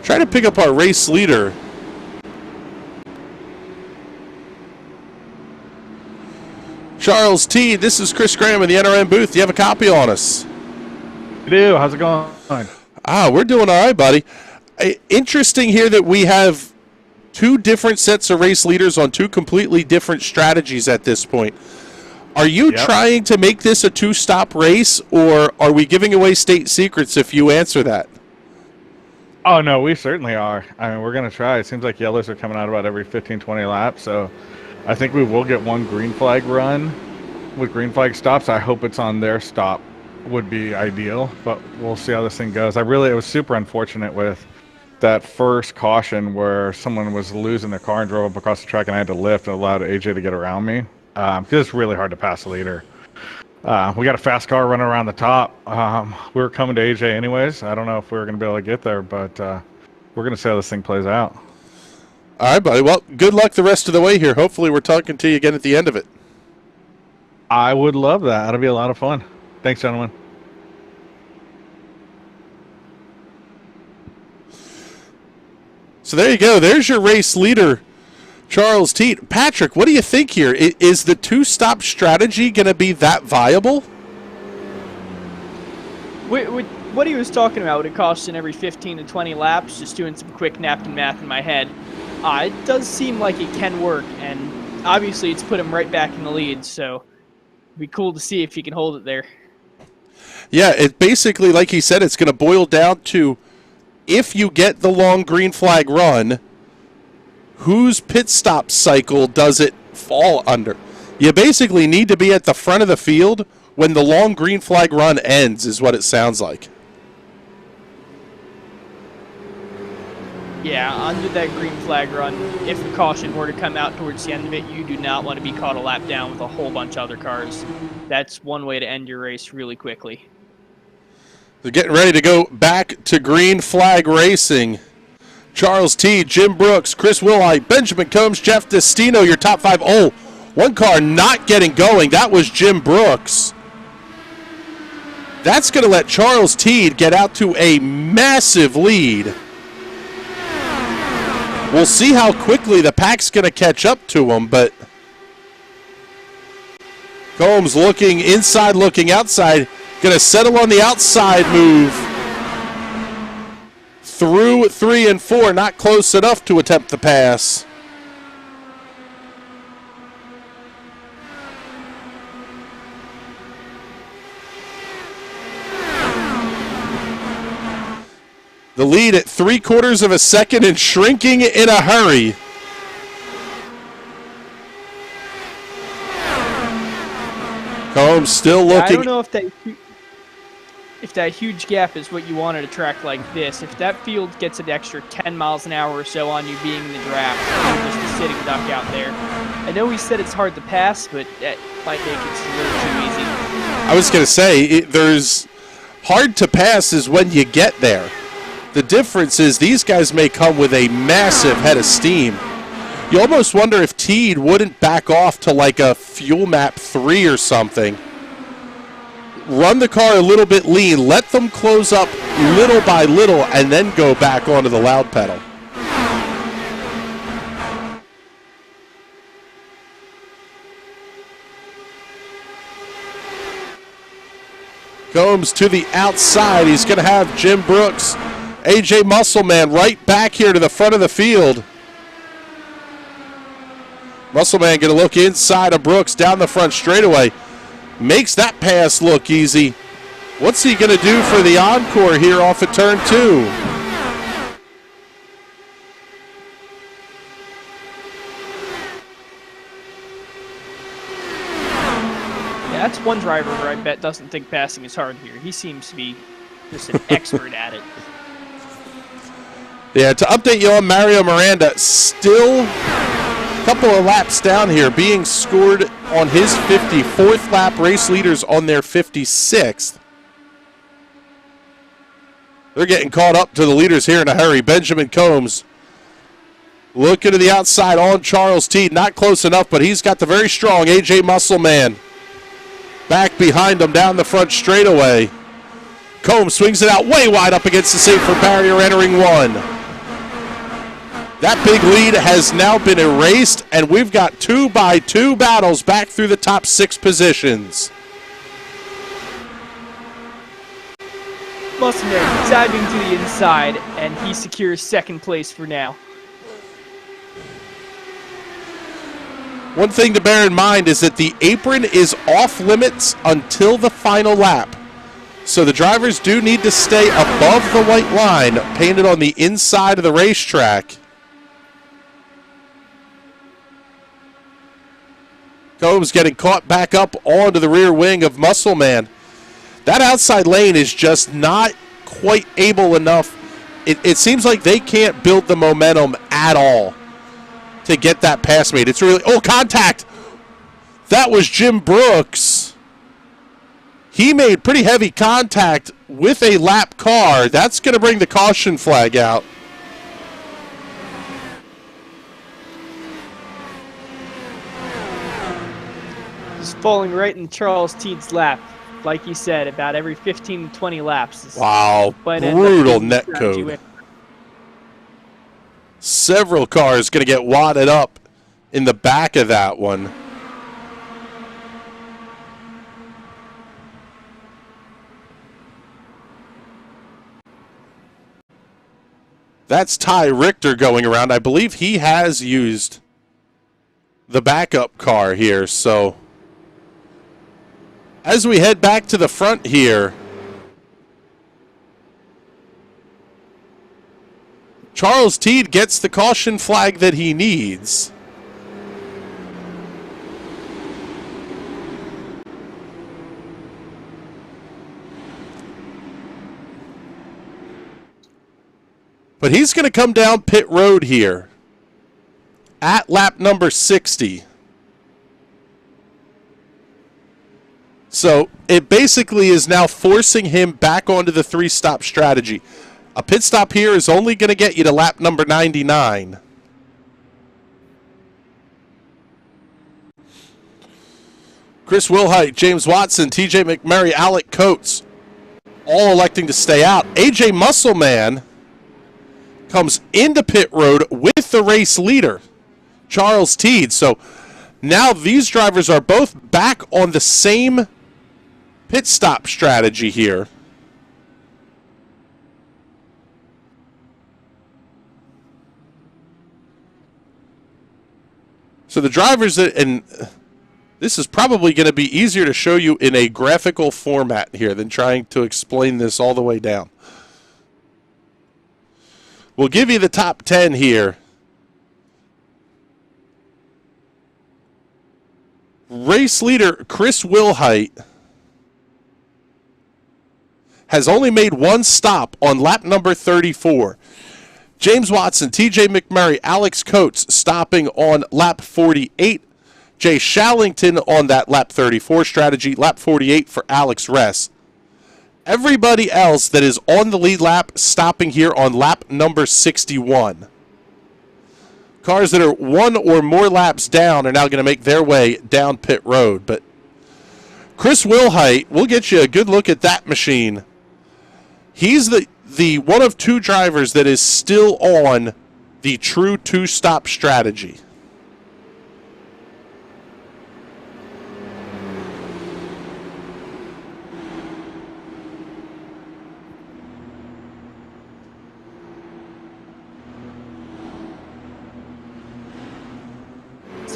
Try to pick up our race leader. Charles T, this is Chris Graham in the NRM booth. Do you have a copy on us? I do. How's it going? We're doing all right, buddy. Interesting here that we have two different sets of race leaders on two completely different strategies at this point. Are you trying to make this a two-stop race, or are we giving away state secrets if you answer that? Oh, no, we certainly are. I mean, we're going to try. It seems like yellows are coming out about every 15, 20 laps, so I think we will get one green flag run with green flag stops. I hope it's on their stop would be ideal, but we'll see how this thing goes. it was super unfortunate with that first caution where someone was losing their car and drove up across the track and I had to lift and allowed AJ to get around me. Because it's really hard to pass the leader. We got a fast car running around the top. We were coming to AJ anyways. I don't know if we were going to be able to get there, but we're going to see how this thing plays out. All right, buddy. Well, good luck the rest of the way here. Hopefully we're talking to you again at the end of it. I would love that. That'll be a lot of fun. Thanks, gentlemen. So there you go. There's your race leader, Charles Teat. Patrick, what do you think here? Is the two-stop strategy going to be that viable? What he was talking about, would it cost in every 15 to 20 laps, just doing some quick napkin math in my head, it does seem like it can work, and obviously it's put him right back in the lead, so it'd be cool to see if he can hold it there. Yeah, it basically, like he said, it's going to boil down to if you get the long green flag run, whose pit stop cycle does it fall under? You basically need to be at the front of the field when the long green flag run ends, is what it sounds like. Yeah, under that green flag run, if the caution were to come out towards the end of it, you do not want to be caught a lap down with a whole bunch of other cars. That's one way to end your race really quickly. They're getting ready to go back to green flag racing. Charles T., Jim Brooks, Chris Wilhite, Benjamin Combs, Jeff Destino, your top five. Oh, one car not getting going. That was Jim Brooks. That's going to let Charles T. get out to a massive lead. We'll see how quickly the pack's going to catch up to him, but Combs looking inside, looking outside. Going to settle on the outside move. Through 3 and 4, not close enough to attempt the pass. The lead at 3/4 of a second and shrinking in a hurry. Combs still looking. I don't know if that huge gap is what you want at a track like this. If that field gets an extra 10 miles an hour or so on you being in the draft, you're just a sitting duck out there. I know he said it's hard to pass, but that might make it a little too easy. I was going to say, there's hard to pass is when you get there. The difference is these guys may come with a massive head of steam. You almost wonder if Teed wouldn't back off to like a fuel map 3 or something. Run the car a little bit lean, let them close up little by little, and then go back onto the loud pedal. Combs to the outside. He's going to have Jim Brooks, AJ Muscleman right back here to the front of the field. Muscleman going to look inside of Brooks down the front straightaway. Makes that pass look easy. What's he going to do for the encore here off of turn 2? Yeah, that's one driver where I bet doesn't think passing is hard here. He seems to be just an expert at it. Yeah, to update you on Mario Miranda, still a couple of laps down here, being scored on his 54th lap. Race leaders on their 56th. They're getting caught up to the leaders here in a hurry. Benjamin Combs looking to the outside on Charles Teed. Not close enough, but he's got the very strong AJ Muscleman back behind him down the front straightaway. Combs swings it out way wide up against the safer barrier entering 1. That big lead has now been erased, and we've got 2x2 battles back through the top 6 positions. Muscleman diving to the inside, and he secures second place for now. One thing to bear in mind is that the apron is off limits until the final lap. So the drivers do need to stay above the white line painted on the inside of the racetrack. Combs getting caught back up onto the rear wing of Muscleman. That outside lane is just not quite able enough. It seems like they can't build the momentum at all to get that pass made. It's really, oh, contact. That was Jim Brooks. He made pretty heavy contact with a lap car. That's going to bring the caution flag out. He's falling right in Charles Teed's lap. Like you said, about every 15 to 20 laps. Wow, brutal net code. Several cars going to get wadded up in the back of that one. That's Ty Richter going around. I believe he has used the backup car here, so as we head back to the front here, Charles Teed gets the caution flag that he needs. But he's going to come down pit road here at lap number 60. So it basically is now forcing him back onto the 3-stop strategy. A pit stop here is only going to get you to lap number 99. Chris Wilhite, James Watson, TJ McMurray, Alec Coates, all electing to stay out. AJ Muscleman comes into pit road with the race leader, Charles Teed. So now these drivers are both back on the same pit stop strategy here. So the drivers, and this is probably going to be easier to show you in a graphical format here than trying to explain this all the way down. We'll give you the top 10 here. Race leader Chris Wilhite has only made one stop on lap number 34. James Watson, TJ McMurray, Alex Coates stopping on lap 48. Jay Shallington on that lap 34 strategy. Lap 48 for Alex Ress. Everybody else that is on the lead lap stopping here on lap number 61. Cars that are one or more laps down are now going to make their way down pit road. But Chris Wilhite, we'll get you a good look at that machine. He's the one of two drivers that is still on the true 2-stop strategy.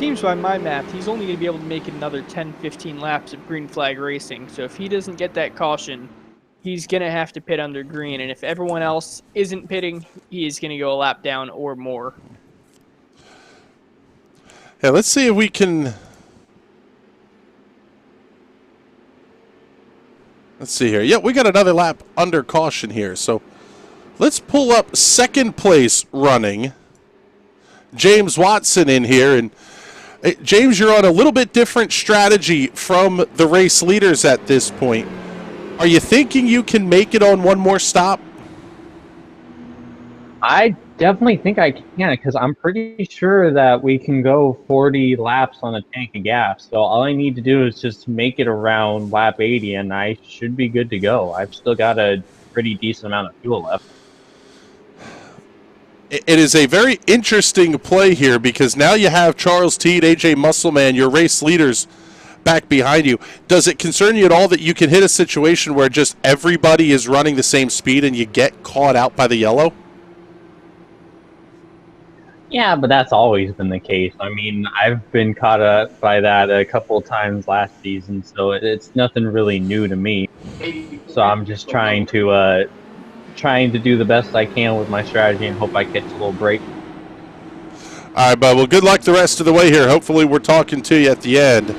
seems by my math, he's only going to be able to make another 10, 15 laps of green flag racing. So if he doesn't get that caution, he's going to have to pit under green. And if everyone else isn't pitting, he is going to go a lap down or more. Yeah, let's see if we can... Let's see here. Yeah, we got another lap under caution here. So let's pull up second place running. James Watson in here. And James, you're on a little bit different strategy from the race leaders at this point. Are you thinking you can make it on one more stop? I definitely think I can, because I'm pretty sure that we can go 40 laps on a tank of gas. So all I need to do is just make it around lap 80, and I should be good to go. I've still got a pretty decent amount of fuel left. It is a very interesting play here, because now you have Charles Teed, AJ Musselman, your race leaders, back behind you. Does it concern you at all that you can hit a situation where just everybody is running the same speed and you get caught out by the yellow? Yeah, but that's always been the case. I mean, I've been caught up by that a couple of times last season, so it's nothing really new to me. So I'm just trying to do the best I can with my strategy and hope I catch a little break. All right, bud. Well, good luck the rest of the way here. Hopefully we're talking to you at the end.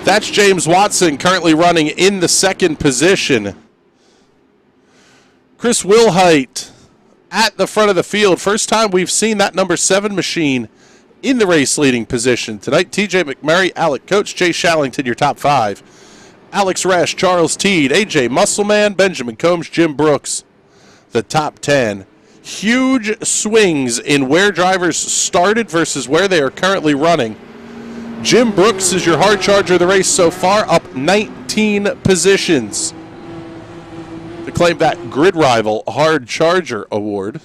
That's James Watson currently running in the second position. Chris Wilhite at the front of the field. First time we've seen that number 7 machine in the race leading position. Tonight, TJ McMurray, Alec Coates, Jay Shallington, your top 5. Alex Resch, Charles Teed, AJ Musselman, Benjamin Combs, Jim Brooks, the top 10. Huge swings in where drivers started versus where they are currently running. Jim Brooks is your hard charger of the race so far, up 19 positions to claim that Grid Rival Hard Charger Award.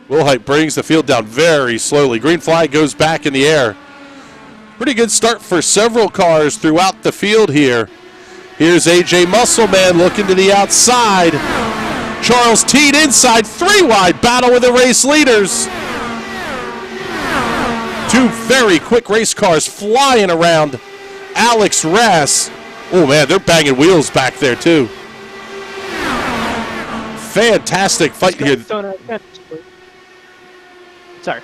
Wilhite brings the field down very slowly. Green flag goes back in the air. Pretty good start for several cars throughout the field here. Here's AJ Musselman looking to the outside. Charles Teed inside, 3 wide battle with the race leaders. 2 very quick race cars flying around Alex Rass. Oh man, they're banging wheels back there too. Fantastic fight here. Sorry.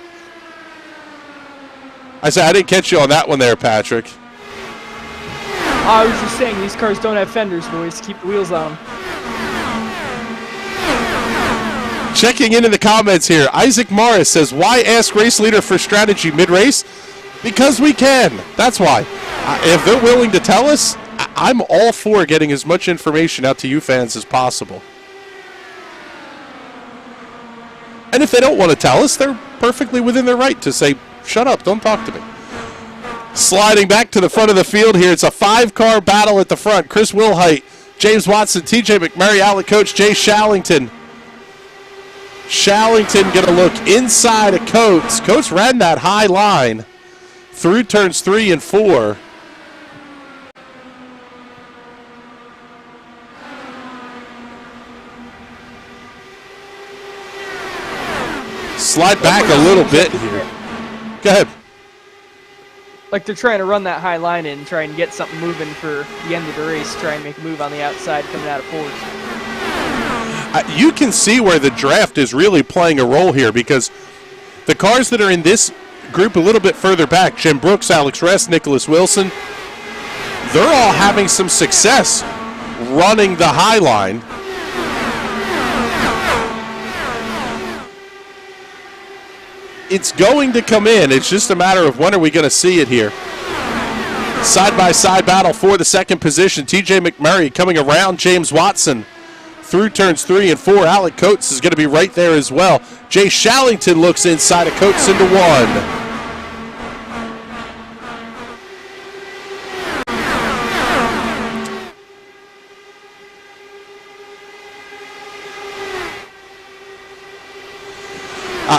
I said I didn't catch you on that one there, Patrick. I was just saying these cars don't have fenders, boys. Keep the wheels on them. Checking into the comments here, Isaac Morris says, why ask race leader for strategy mid-race? Because we can. That's why. If they're willing to tell us, I'm all for getting as much information out to you fans as possible. And if they don't want to tell us, they're perfectly within their right to say, shut up, don't talk to me. Sliding back to the front of the field here, it's a 5-car battle at the front. Chris Wilhite, James Watson, TJ McMurray, Alec Coates, Jay Shallington. Shallington going to look inside of Coates. Coates ran that high line through turns 3 and 4. Slide back a little bit here. Go ahead. Like they're trying to run that high line in, try and get something moving for the end of the race, try and make a move on the outside coming out of fourth. You can see where the draft is really playing a role here, because the cars that are in this group a little bit further back, Jim Brooks, Alex Rest, Nicholas Wilson, they're all having some success running the high line. It's going to come in. It's just a matter of when are we going to see it here. Side-by-side battle for the second position. TJ McMurray coming around James Watson through turns 3 and 4. Alec Coates is going to be right there as well. Jay Shallington looks inside of Coates into 1.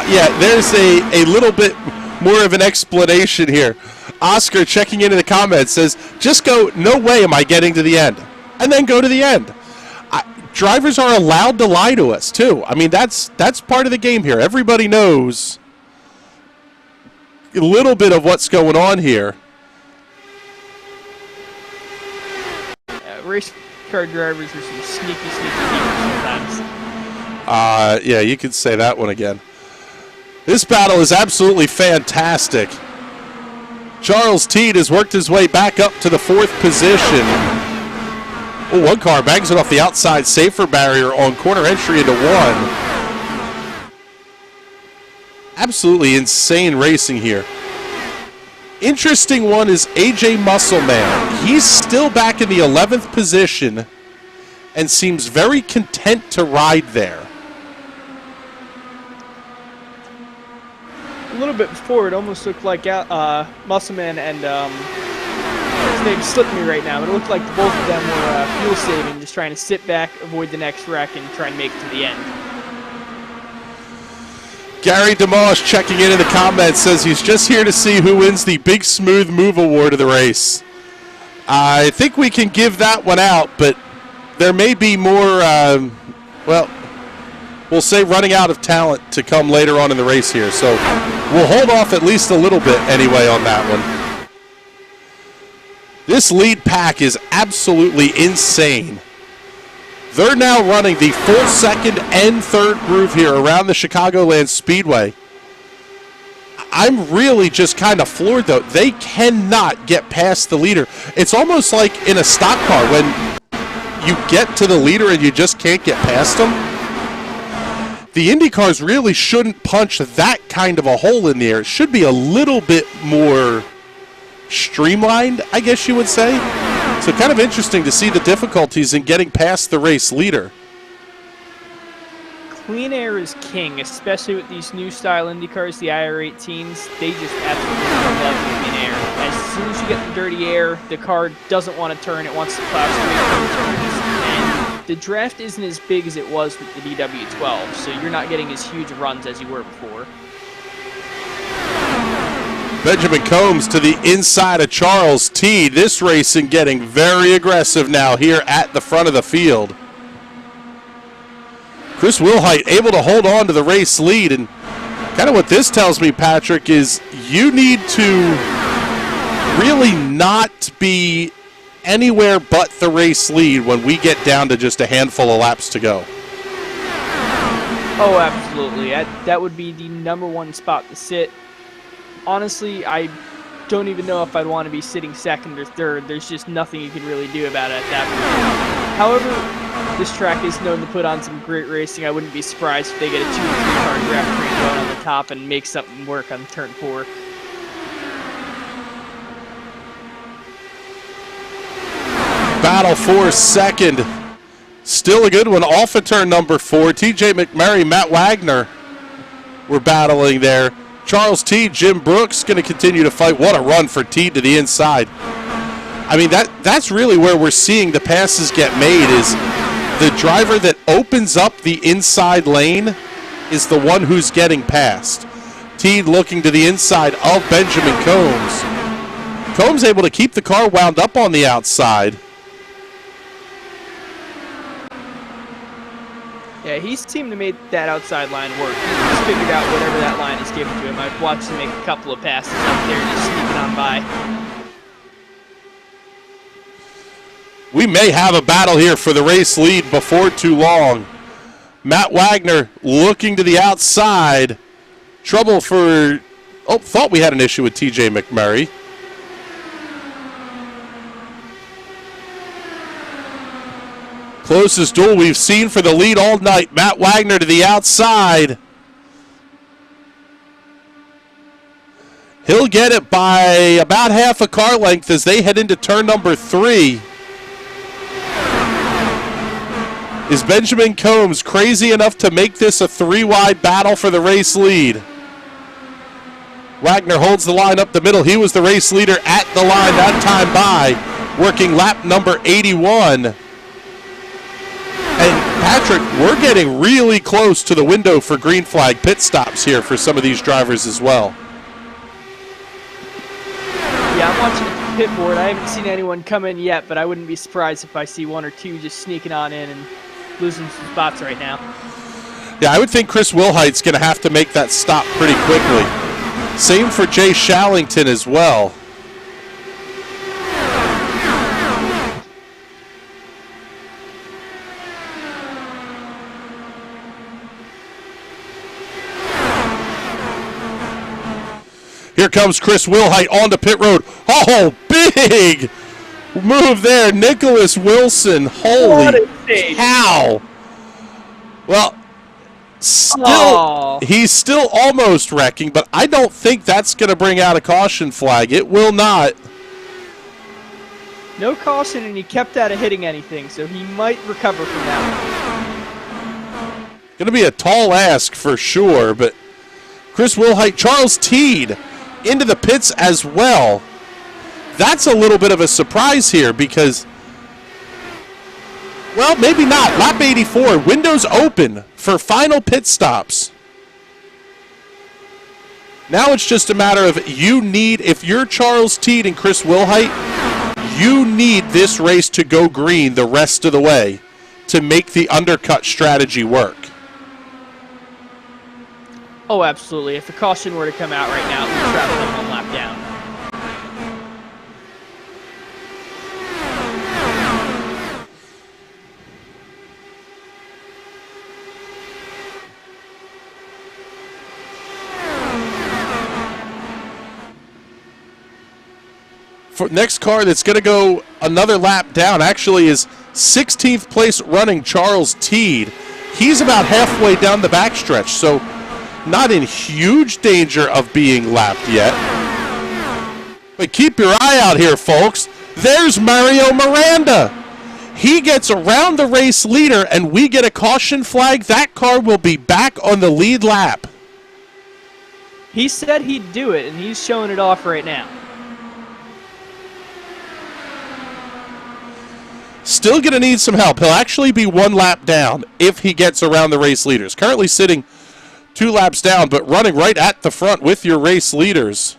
Yeah, there's a little bit more of an explanation here. Oscar checking into the comments says, just go, no way am I getting to the end. And then go to the end. drivers are allowed to lie to us too. I mean, that's part of the game here. Everybody knows a little bit of what's going on here. Race car drivers are some sneaky people sometimes. Yeah, you could say that one again. This battle is absolutely fantastic. Charles Teed has worked his way back up to the 4th position. Oh, one car bangs it off the outside safer barrier on corner entry into 1. Absolutely insane racing here. Interesting one is AJ Muscleman. He's still back in the 11th position and seems very content to ride there. A little bit before, it almost looked like Muscleman and his name slipped me right now, but it looked like both of them were fuel saving, just trying to sit back, avoid the next wreck, and try and make it to the end. Gary DeMoss checking in the comments says he's just here to see who wins the Big Smooth Move Award of the race. I think we can give that one out, but there may be more, well, we'll say running out of talent to come later on in the race here. So we'll hold off at least a little bit anyway on that one. This lead pack is absolutely insane. They're now running the full 2nd and 3rd groove here around the Chicagoland Speedway. I'm really just kind of floored, though. They cannot get past the leader. It's almost like in a stock car when you get to the leader and you just can't get past them. The Indy cars really shouldn't punch that kind of a hole in the air. It should be a little bit more streamlined, I guess you would say. So kind of interesting to see the difficulties in getting past the race leader. Clean air is king, especially with these new style Indy cars, the IR18s. They just absolutely love clean air. As soon as you get the dirty air, the car doesn't want to turn. It wants to plow straight through turns. And the draft isn't as big as it was with the DW12, so you're not getting as huge runs as you were before. Benjamin Combs to the inside of Charles Teed. This racing getting very aggressive now here at the front of the field. Chris Wilhite able to hold on to the race lead, and kind of what this tells me, Patrick, is you need to really not be anywhere but the race lead when we get down to just a handful of laps to go. Oh, absolutely. That would be the #1 spot to sit. Honestly, I don't even know if I'd want to be sitting 2nd or 3rd. There's just nothing you can really do about it at that point. However, this track is known to put on some great racing. I wouldn't be surprised if they get a 2 or 3 car draft train going on the top and make something work on turn 4. Battle for 2nd. Still a good one off of turn number 4. TJ McMurray, Matt Wagner were battling there. Charles Teed, Jim Brooks going to continue to fight. What a run for Teed to the inside. I mean, that's really where we're seeing the passes get made, is the driver that opens up the inside lane is the one who's getting passed. Teed looking to the inside of Benjamin Combs. Combs able to keep the car wound up on the outside. Yeah, he seemed to make that outside line work. He's figured out whatever that line is given to him. I've watched him make a couple of passes up there just sneaking on by. We may have a battle here for the race lead before too long. Matt Wagner looking to the outside. Trouble for... Oh, thought we had an issue with TJ McMurray. Closest duel we've seen for the lead all night. Matt Wagner to the outside. He'll get it by about half a car length as they head into turn number 3. Is Benjamin Combs crazy enough to make this a 3-wide battle for the race lead? Wagner holds the line up the middle. He was the race leader at the line that time by, working lap number 81. And Patrick, we're getting really close to the window for green flag pit stops here for some of these drivers as well. Yeah, I'm watching the pit board. I haven't seen anyone come in yet, but I wouldn't be surprised if I see 1 or 2 just sneaking on in and losing some spots right now. Yeah, I would think Chris Wilhite's going to have to make that stop pretty quickly. Same for Jay Shallington as well. Here comes Chris Wilhite onto pit road. Oh, big move there. Nicholas Wilson. Holy cow. Well, he's still almost wrecking, but I don't think that's going to bring out a caution flag. It will not. No caution, and he kept out of hitting anything, so he might recover from that. Going to be a tall ask for sure, but Chris Wilhite, Charles Teed into the pits as well. That's a little bit of a surprise here because, well, maybe not. Lap 84, windows open for final pit stops. Now it's just a matter of if you're Charles Teed and Chris Wilhite, you need this race to go green the rest of the way to make the undercut strategy work. Oh, absolutely. If a caution were to come out right now, it would trap them one lap down. For next car that's going to go another lap down actually is 16th place running Charles Teed. He's about halfway down the backstretch, so not in huge danger of being lapped yet. But keep your eye out here, folks. There's Mario Miranda. He gets around the race leader, and we get a caution flag. That car will be back on the lead lap. He said he'd do it, and he's showing it off right now. Still going to need some help. He'll actually be one lap down if he gets around the race leaders. Currently sitting 2 laps down, but running right at the front with your race leaders.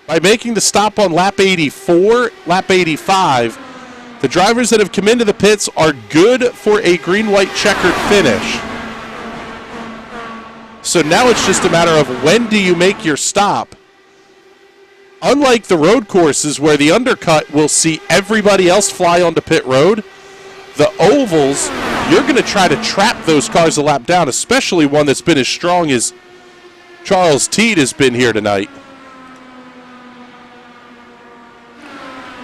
By making the stop on lap 84, lap 85, the drivers that have come into the pits are good for a green-white checkered finish. So now it's just a matter of when do you make your stop. Unlike the road courses where the undercut will see everybody else fly onto pit road, the ovals, you're going to try to trap those cars a lap down, especially one that's been as strong as Charles Teed has been here tonight.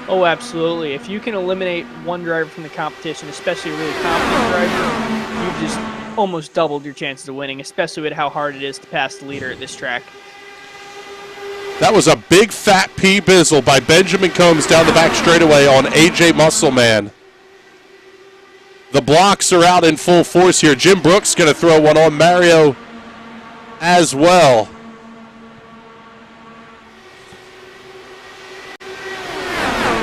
Oh, absolutely. If you can eliminate one driver from the competition, especially a really confident driver, you've just almost doubled your chances of winning, especially with how hard it is to pass the leader at this track. That was a big fat P-bizzle by Benjamin Combs down the back straightaway on AJ Muscleman. The blocks are out in full force here. Jim Brooks going to throw one on Mario as well.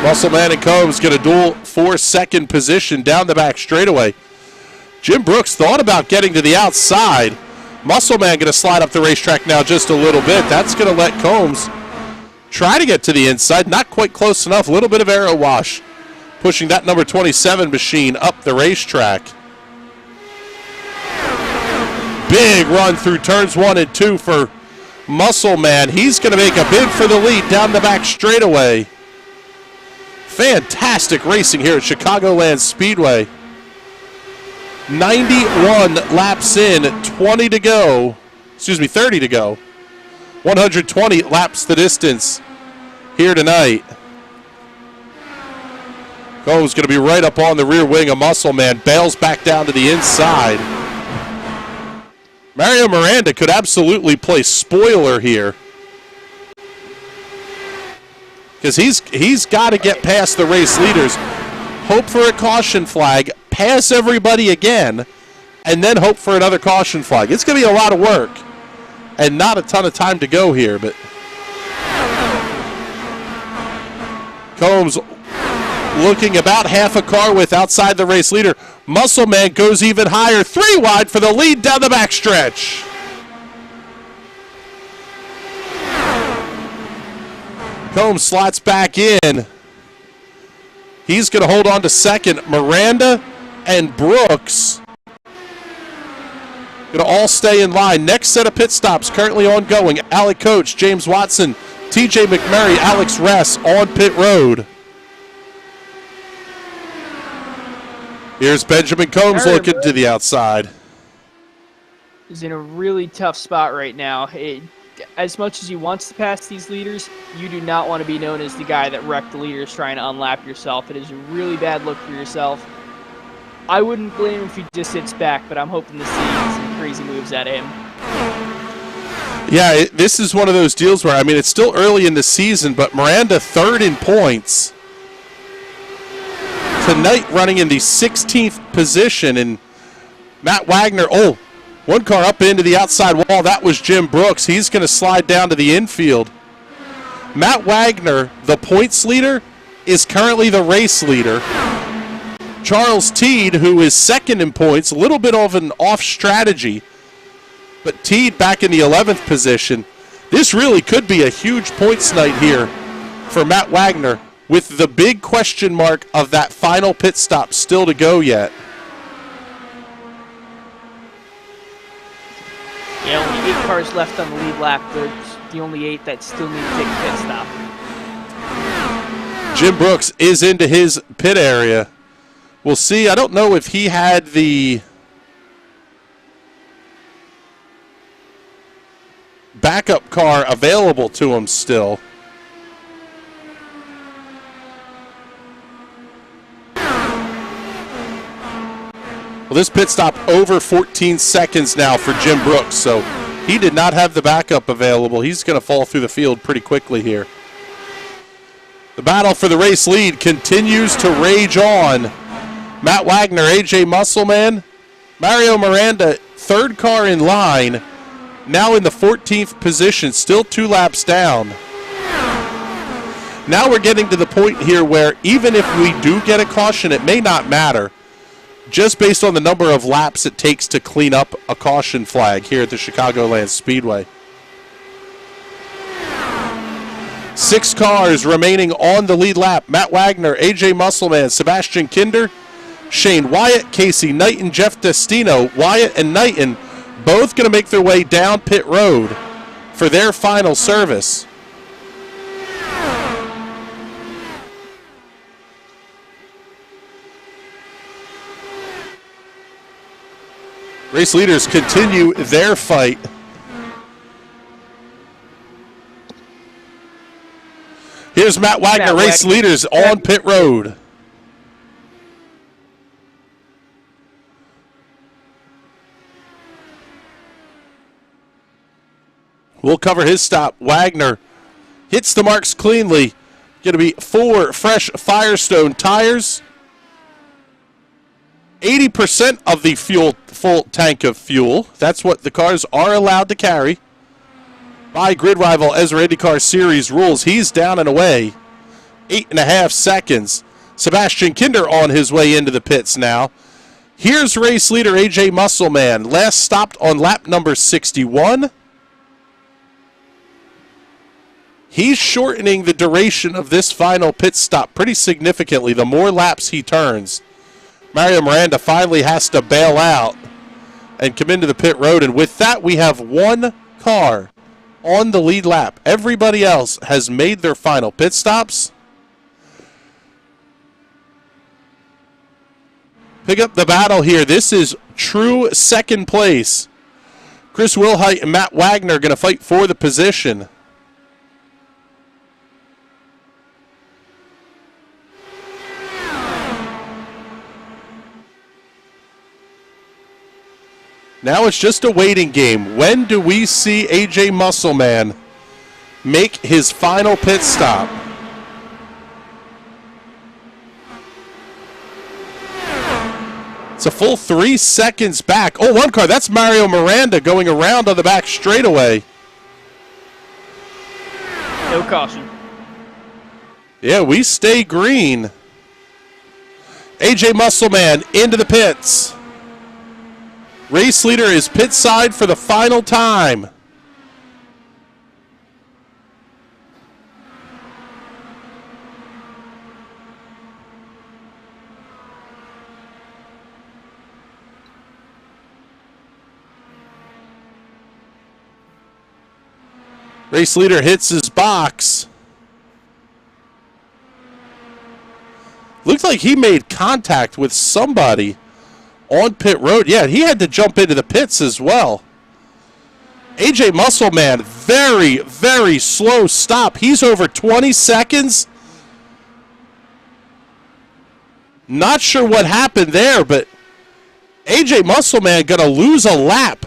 Muscleman and Combs going to duel for second position down the back straightaway. Jim Brooks thought about getting to the outside. Muscleman going to slide up the racetrack now just a little bit. That's going to let Combs try to get to the inside. Not quite close enough. A little bit of aero wash, pushing that number 27 machine up the racetrack. Big run through turns 1 and 2 for Muscleman. He's going to make a bid for the lead down the back straightaway. Fantastic racing here at Chicagoland Speedway. 91 laps in, 30 to go. 120 laps the distance here tonight. Combs going to be right up on the rear wing of Muscleman. Bails back down to the inside. Mario Miranda could absolutely play spoiler here, because he's got to get past the race leaders, hope for a caution flag, pass everybody again, and then hope for another caution flag. It's going to be a lot of work and not a ton of time to go here, but Combs looking about half a car width outside the race leader. Muscleman goes even higher, 3 wide for the lead down the backstretch. Combs slots back in. He's going to hold on to second. Miranda and Brooks going to all stay in line. Next set of pit stops currently ongoing. Alec Coach, James Watson, TJ McMurray, Alex Ress on pit road. Here's Benjamin Combs looking to the outside. He's in a really tough spot right now. As much as he wants to pass these leaders, you do not want to be known as the guy that wrecked the leaders trying to unlap yourself. It is a really bad look for yourself. I wouldn't blame him if he just sits back, but I'm hoping to see some crazy moves at him. Yeah, this is one of those deals where, I mean, it's still early in the season, but Miranda third in points. Tonight running in the 16th position, and Matt Wagner, one car up into the outside wall. That was Jim Brooks. He's going to slide down to the infield. Matt Wagner, the points leader, is currently the race leader. Charles Teed, who is second in points, a little bit of an off strategy, but Teed back in the 11th position. This really could be a huge points night here for Matt Wagner, with the big question mark of that final pit stop still to go yet. Yeah, only 8 cars left on the lead lap. They're the only 8 that still need to take a pit stop. Jim Brooks is into his pit area. We'll see. I don't know if he had the backup car available to him still. Well, this pit stop over 14 seconds now for Jim Brooks, so he did not have the backup available. He's going to fall through the field pretty quickly here. The battle for the race lead continues to rage on. Matt Wagner, AJ Musselman, Mario Miranda, third car in line, now in the 14th position, still 2 laps down. Now we're getting to the point here where even if we do get a caution, it may not matter, just based on the number of laps it takes to clean up a caution flag here at the Chicagoland Speedway. 6 cars remaining on the lead lap. Matt Wagner, AJ Musselman, Sebastian Kinder, Shane Wyatt, Casey Knighton, Jeff Destino. Wyatt and Knighton both going to make their way down pit road for their final service. Race leaders continue their fight. Here's Matt Wagner, race leaders on pit road. We'll cover his stop. Wagner hits the marks cleanly. Going to be 4 fresh Firestone tires. 80% of the full tank of fuel. That's what the cars are allowed to carry by grid rival ESRA INDYCAR Series rules. He's down and away. 8.5 seconds. Sebastian Kinder on his way into the pits now. Here's race leader AJ Musselman. Last stopped on lap number 61. He's shortening the duration of this final pit stop pretty significantly the more laps he turns. Mario Miranda finally has to bail out and come into the pit road. And with that, we have 1 car on the lead lap. Everybody else has made their final pit stops. Pick up the battle here. This is true second place. Chris Wilhite and Matt Wagner are going to fight for the position. Now it's just a waiting game. When do we see AJ Musselman make his final pit stop? It's a full 3 seconds back. Oh, 1 car. That's Mario Miranda going around on the back straightaway. No caution. Yeah, we stay green. AJ Musselman into the pits. Race leader is pit side for the final time. Race leader hits his box. Looks like he made contact with somebody on pit road. Yeah, he had to jump into the pits as well. AJ Muscleman, very, very slow stop. He's over 20 seconds. Not sure what happened there, but AJ Muscleman going to lose a lap.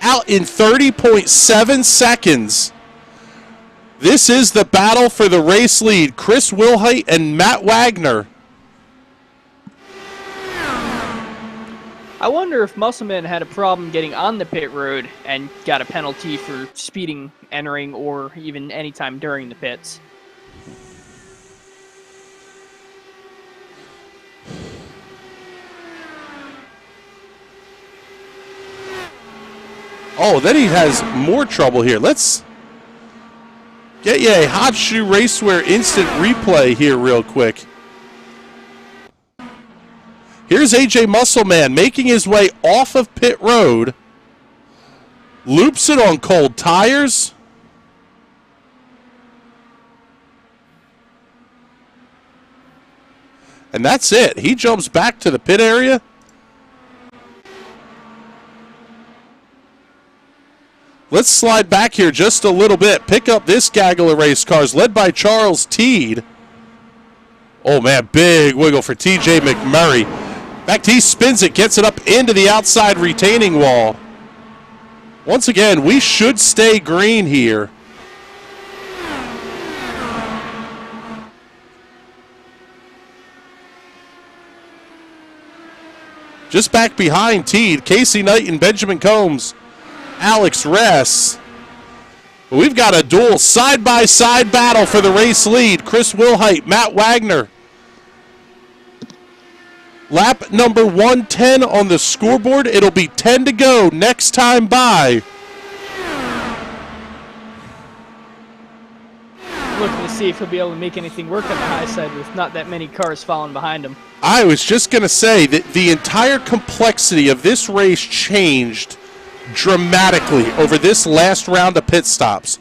Out in 30.7 seconds. This is the battle for the race lead. Chris Wilhite and Matt Wagner. I wonder if Muscleman had a problem getting on the pit road and got a penalty for speeding, entering, or even any time during the pits. Oh, then he has more trouble here. Let's get you a Hot Shoe Racewear instant replay here real quick. Here's AJ Muscleman making his way off of pit road. Loops it on cold tires. And that's it. He jumps back to the pit area. Let's slide back here just a little bit. Pick up this gaggle of race cars led by Charles Teed. Oh, man, big wiggle for TJ McMurray. In fact, he spins it, gets it up into the outside retaining wall. Once again, we should stay green here. Just back behind Teed, Casey Knight and Benjamin Combs. Alex Ress. We've got a dual side-by-side battle for the race lead. Chris Wilhite, Matt Wagner. Lap number 110 on the scoreboard. It'll be 10 to go next time by. Looking to see if he'll be able to make anything work on the high side with not that many cars following behind him. I was just going to say that the entire complexity of this race changed dramatically over this last round of pit stops.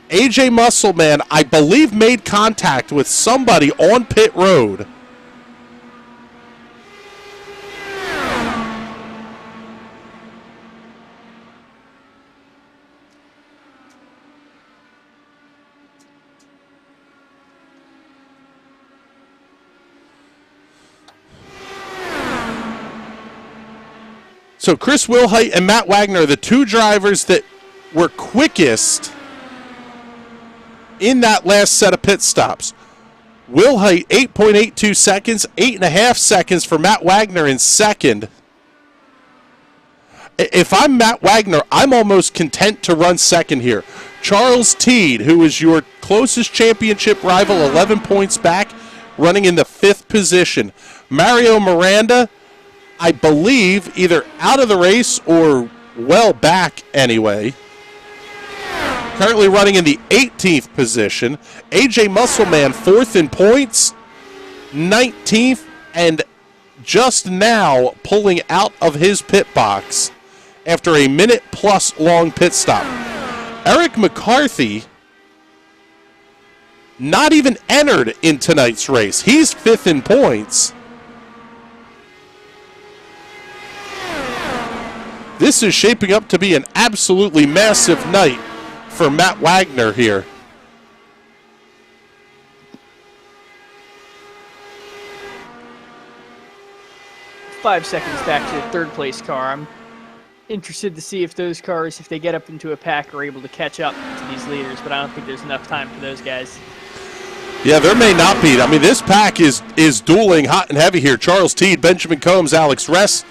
AJ Muscleman, I believe, made contact with somebody on pit road. So Chris Wilhite and Matt Wagner are the two drivers that were quickest in that last set of pit stops. Wilhite, 8.82 seconds, 8.5 seconds for Matt Wagner in second. If I'm Matt Wagner, I'm almost content to run second here. Charles Teed, who is your closest championship rival, 11 points back, running in the 5th position. Mario Miranda, I believe, either out of the race or well back anyway. Currently running in the 18th position. AJ Muscleman, 4th in points, 19th, and just now pulling out of his pit box after a minute-plus long pit stop. Eric McCarthy, not even entered in tonight's race. He's 5th in points. This is shaping up to be an absolutely massive night for Matt Wagner here. Five seconds back to the third place car. I'm interested to see if those cars, if they get up into a pack, are able to catch up to these leaders, but I don't think there's enough time for those guys. Yeah, there may not be. I mean, this pack is dueling hot and heavy here. Charles Teed, Benjamin Combs, Alex Ress,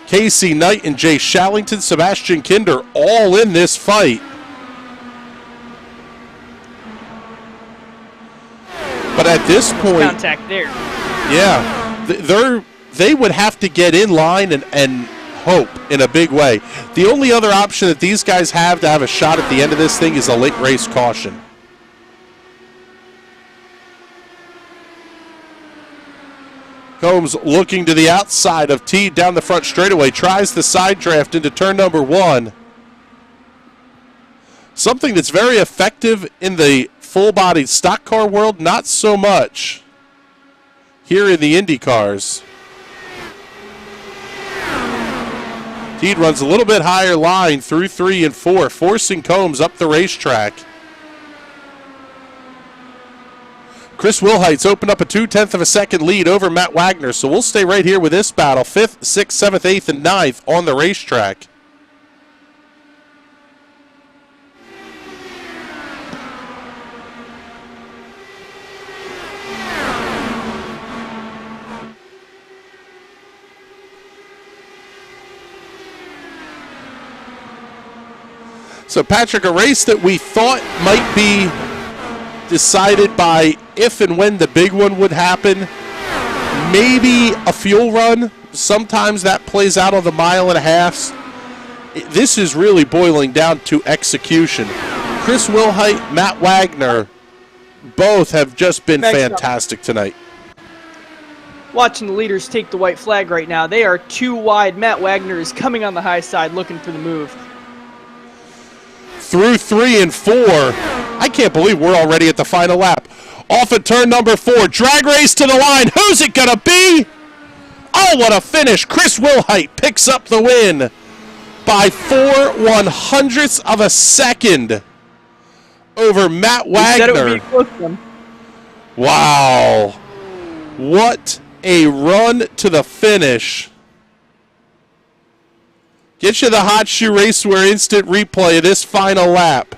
Casey Knight, and Jay Shallington, Sebastian Kinder, all in this fight. But at this point, contact there. Yeah, they would have to get in line and hope in a big way. The only other option that these guys have to have a shot at the end of this thing is a late race caution. Combs looking to the outside of Teed down the front straightaway, tries the side draft into turn number 1. Something that's very effective in the full-bodied stock car world, not so much here in the Indy cars. Teed runs a little bit higher line through 3 and 4, forcing Combs up the racetrack. Chris Wilhite's opened up a 0.2 of a second lead over Matt Wagner, so we'll stay right here with this battle, 5th, 6th, 7th, 8th, and 9th on the racetrack. So, Patrick, a race that we thought might be decided by if and when the big one would happen. Maybe a fuel run. Sometimes that plays out on the 1.5 miles. This is really boiling down to execution. Chris Wilhite, Matt Wagner, both have just been fantastic tonight. Watching the leaders take the white flag right now. They are too wide. Matt Wagner is coming on the high side looking for the move. Through 3 and 4. I can't believe we're already at the final lap. Off at turn number 4. Drag race to the line. Who's it going to be? Oh, what a finish. Chris Wilhite picks up the win by 4/100ths of a second over Matt Wagner. Wow. What a run to the finish. Get you the Hot Shoe Racewear instant replay of this final lap.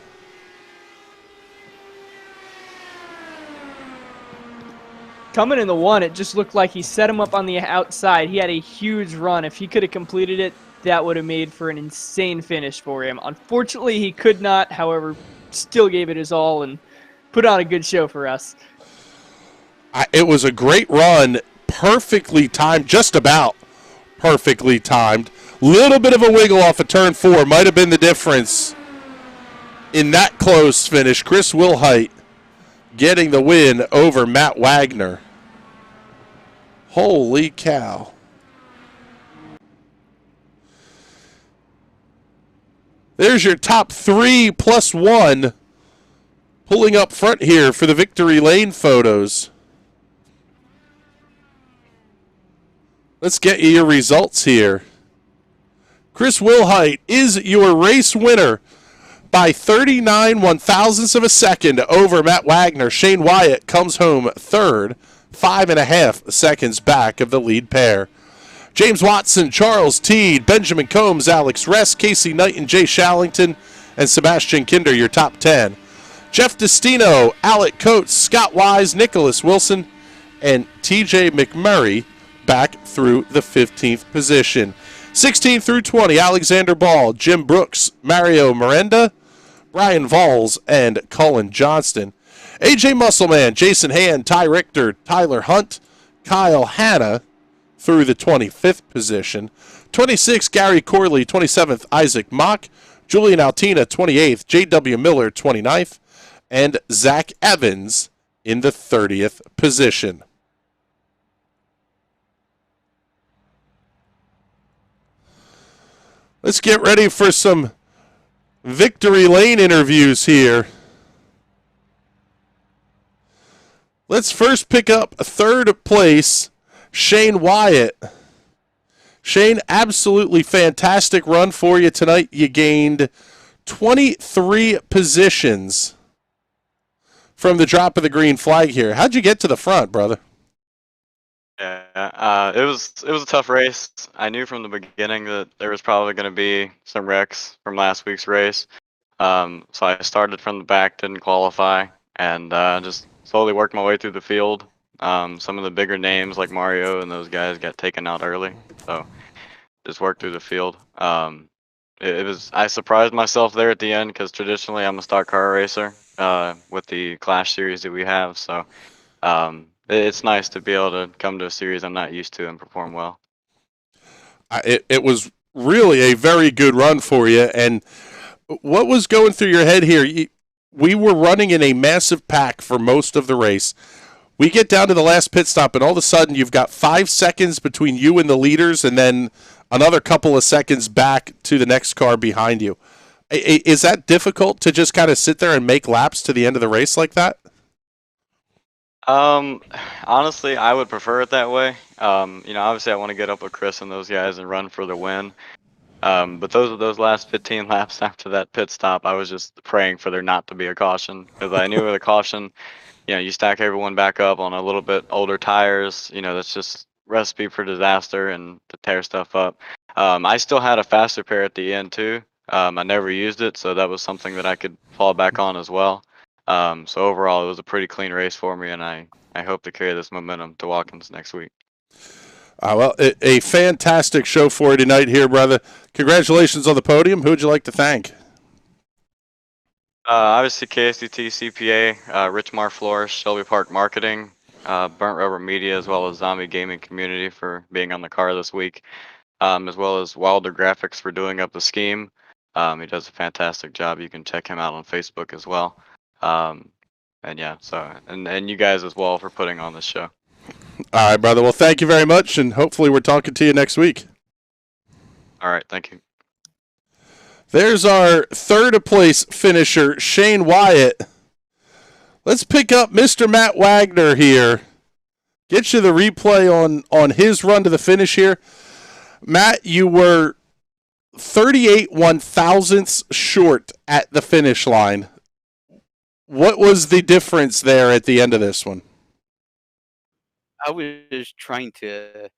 Coming in the 1, it just looked like he set him up on the outside. He had a huge run. If he could have completed it, that would have made for an insane finish for him. Unfortunately, he could not. However, still gave it his all and put on a good show for us. It was a great run, perfectly timed, just about perfectly timed. Little bit of a wiggle off of turn 4 might have been the difference in that close finish. Chris Wilhite getting the win over Matt Wagner. Holy cow. There's your top 3 plus 1 pulling up front here for the victory lane photos. Let's get you your results here. Chris Wilhite is your race winner by 39/1000ths of a second over Matt Wagner. Shane Wyatt comes home third, 5.5 seconds back of the lead pair. James Watson, Charles Teed, Benjamin Combs, Alex Ress, Casey Knight, and Jay Shallington, and Sebastian Kinder, your top 10. Jeff Destino, Alec Coates, Scott Wise, Nicholas Wilson, and TJ McMurray back through the 15th position. 16 through 20, Alexander Ball, Jim Brooks, Mario Miranda, Brian Valls, and Colin Johnston. AJ Musselman, Jason Hand, Ty Richter, Tyler Hunt, Kyle Hanna through the 25th position. 26, Gary Corley, 27th, Isaac Mock, Julian Altina, 28th, J.W. Miller, 29th, and Zach Evans in the 30th position. Let's get ready for some victory lane interviews here. Let's first pick up third place, Shane Wyatt. Shane, absolutely fantastic run for you tonight. You gained 23 positions from the drop of the green flag here. How'd you get to the front, brother? Yeah, it was a tough race. I knew from the beginning that there was probably going to be some wrecks from last week's race. So I started from the back, didn't qualify, and just slowly worked my way through the field. Some of the bigger names like Mario and those guys got taken out early, so just worked through the field. I surprised myself there at the end because traditionally I'm a stock car racer with the Clash series that we have. So it's nice to be able to come to a series I'm not used to and perform well. It was really a very good run for you. And what was going through your head here? We were running in a massive pack for most of the race. We get down to the last pit stop, and all of a sudden you've got 5 seconds between you and the leaders, and then another couple of seconds back to the next car behind you. Is that difficult to just kind of sit there and make laps to the end of the race like that? Honestly, I would prefer it that way. Obviously I want to get up with Chris and those guys and run for the win. But those last 15 laps after that pit stop, I was just praying for there not to be a caution, because I knew with a caution, you stack everyone back up on a little bit older tires. That's just recipe for disaster and to tear stuff up. I still had a faster pair at the end too. I never used it, so that was something that I could fall back on as well. So overall, it was a pretty clean race for me, and I hope to carry this momentum to Watkins next week. Well, a fantastic show for you tonight here, brother. Congratulations on the podium. Who would you like to thank? Obviously, KSDT, CPA, Richmar Flores, Shelby Park Marketing, Burnt Rubber Media, as well as Zombie Gaming Community for being on the car this week, as well as Wilder Graphics for doing up the scheme. He does a fantastic job. You can check him out on Facebook as well. And you guys as well for putting on this show. All right, brother. Well, thank you very much, and hopefully we're talking to you next week. All right, thank you. There's our third place finisher, Shane Wyatt. Let's pick up Mr. Matt Wagner here. Get you the replay on his run to the finish here. Matt, you were 38 1/1000ths short at the finish line. What was the difference there at the end of this one? I was trying to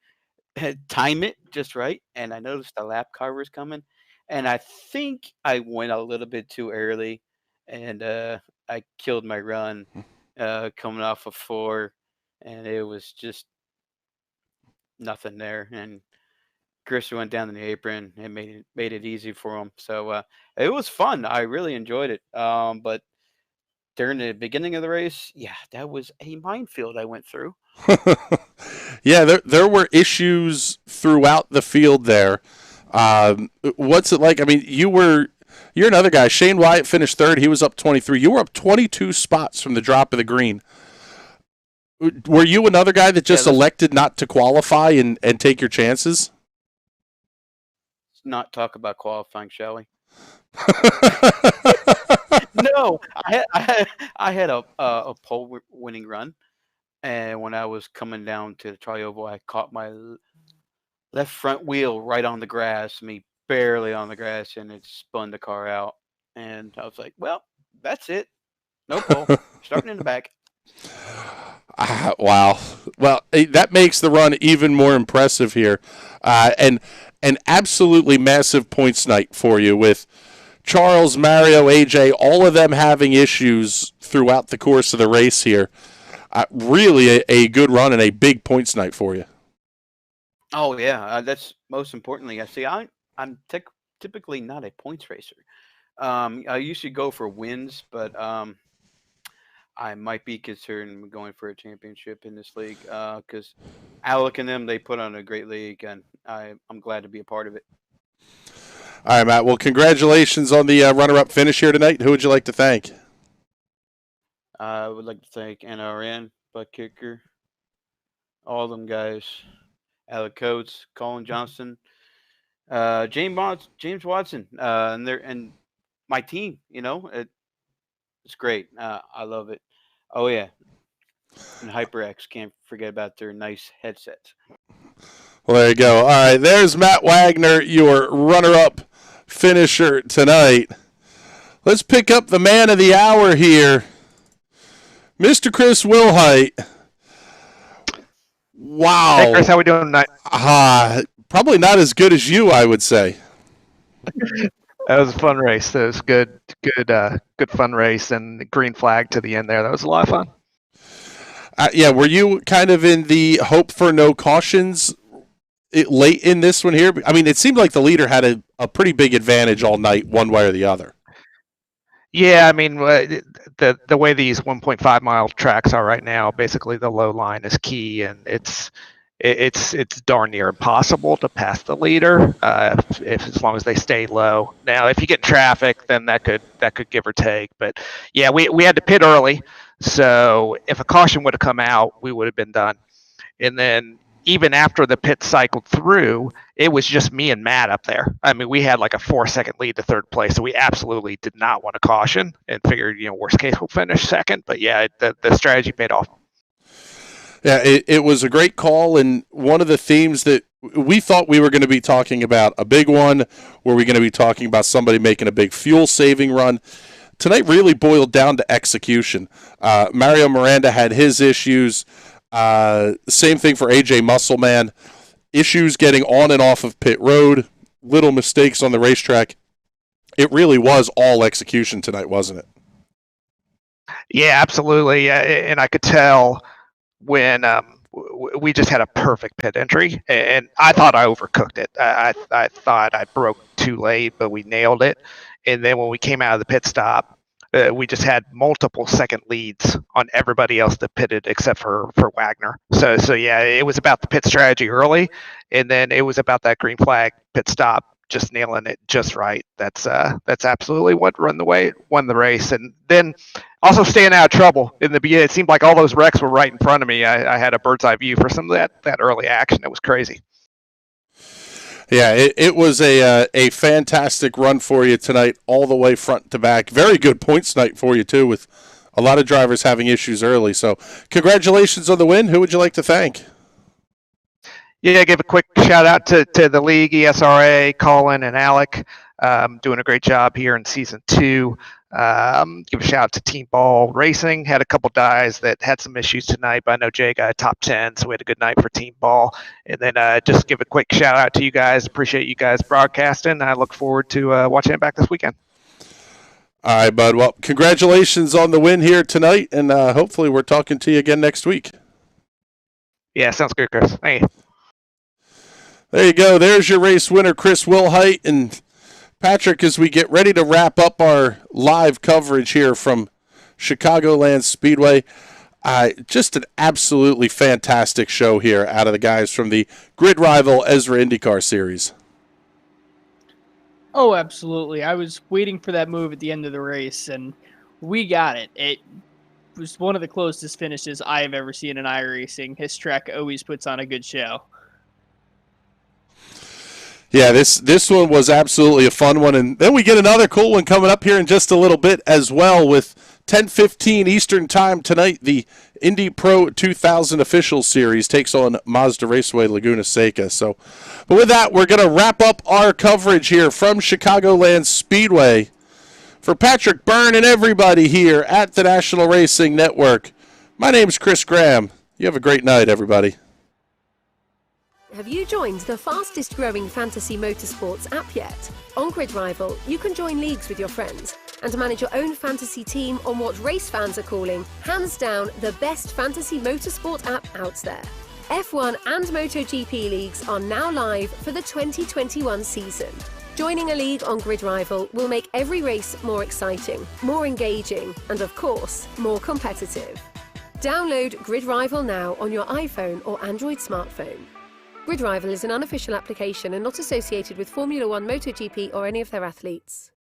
time it just right, and I noticed the lap car was coming, and I think I went a little bit too early, and I killed my run coming off of 4, and it was just nothing there. And Chris went down in the apron and made it easy for him. So it was fun. I really enjoyed it. But during the beginning of the race, yeah, that was a minefield I went through. Yeah, there were issues throughout the field there. What's it like? I mean, you're another guy. Shane Wyatt finished third. He was up 23. You were up 22 spots from the drop of the green. Were you another guy that just elected not to qualify and take your chances? Let's not talk about qualifying, shall we? No, I had a pole winning run, and when I was coming down to the tri-oval, I caught my left front wheel right on the grass, barely on the grass, and it spun the car out. And I was like, well, that's it. No pole. Starting in the back. Wow. Well, that makes the run even more impressive here. And an absolutely massive points night for you with Charles, Mario, AJ, all of them having issues throughout the course of the race here. Really a good run and a big points night for you. Oh, yeah. That's most importantly. I'm typically not a points racer. I usually go for wins, but I might be considering going for a championship in this league because Alec and them, they put on a great league, and I'm glad to be a part of it. All right, Matt. Well, congratulations on the runner-up finish here tonight. Who would you like to thank? I would like to thank NRN, Butt Kicker, all them guys, Alec Coates, Colin Johnston, James Watson, and my team. It's great. I love it. Oh yeah, and HyperX, can't forget about their nice headsets. Well, there you go. All right, there's Matt Wagner, your runner-up finisher tonight. Let's pick up the man of the hour here, Mr. Chris Wilhite. Wow. Hey, Chris, how we doing tonight? Probably not as good as you, I would say. That was a fun race. That was good fun race, and green flag to the end there. That was a lot of fun. Yeah, were you kind of in the hope for no cautions late in this one here? I mean, it seemed like the leader had a pretty big advantage all night, one way or the other. Yeah, I mean, the way these 1.5 mile tracks are right now, basically the low line is key, and it's darn near impossible to pass the leader as long as they stay low. Now, if you get traffic, then that could give or take. But yeah, we had to pit early, so if a caution would have come out, we would have been done. And then even after the pit cycled through, it was just me and Matt up there. I mean, we had like a 4-second lead to third place, so we absolutely did not want to caution and figured, worst case we'll finish second. But yeah, the strategy paid off. Yeah, it was a great call, and one of the themes that we thought we were going to be talking about, a big one, were we going to be talking about somebody making a big fuel-saving run. Tonight really boiled down to execution. Mario Miranda had his issues. Same thing for AJ Musselman. Issues getting on and off of pit road, little mistakes on the racetrack. It really was all execution tonight, wasn't it? Yeah, absolutely. And I could tell when we just had a perfect pit entry, and I thought I overcooked it. I thought I broke too late, but we nailed it. And then when we came out of the pit stop, we just had multiple second leads on everybody else that pitted except for Wagner. So yeah, it was about the pit strategy early, and then it was about that green flag pit stop, just nailing it just right. That's absolutely what won the race. And then also staying out of trouble in the beginning. It seemed like all those wrecks were right in front of me. I had a bird's eye view for some of that early action. It was crazy. Yeah, it was a fantastic run for you tonight, all the way front to back. Very good points night for you, too, with a lot of drivers having issues early. So congratulations on the win. Who would you like to thank? Yeah, give a quick shout out to the league, ESRA, Colin and Alec, doing a great job here in season 2. Give a shout out to Team Ball Racing. Had a couple guys that had some issues tonight, but I know Jay got a top 10, so we had a good night for Team Ball. And then just give a quick shout out to you guys. Appreciate you guys broadcasting. I look forward to watching it back this weekend. All right, bud. Well, congratulations on the win here tonight, and hopefully we're talking to you again next week. Yeah, sounds good, Chris. Thank you. There you go. There's your race winner, Chris Wilhite. And Patrick, as we get ready to wrap up our live coverage here from Chicagoland Speedway, just an absolutely fantastic show here out of the guys from the Grid Rival ESRA INDYCAR series. Oh, absolutely. I was waiting for that move at the end of the race, and we got it. It was one of the closest finishes I have ever seen in iRacing. His track always puts on a good show. Yeah, this one was absolutely a fun one. And then we get another cool one coming up here in just a little bit as well with 10:15 Eastern Time tonight. The Indy Pro 2000 Official Series takes on Mazda Raceway Laguna Seca. So, but with that, we're going to wrap up our coverage here from Chicagoland Speedway. For Patrick Byrne and everybody here at the National Racing Network, my name's Chris Graham. You have a great night, everybody. Have you joined the fastest growing fantasy motorsports app yet? On Grid Rival, you can join leagues with your friends and manage your own fantasy team on what race fans are calling, hands down, the best fantasy motorsport app out there. F1 and MotoGP leagues are now live for the 2021 season. Joining a league on Grid Rival will make every race more exciting, more engaging, and of course, more competitive. Download Grid Rival now on your iPhone or Android smartphone. Grid Rival is an unofficial application and not associated with Formula One, MotoGP or any of their athletes.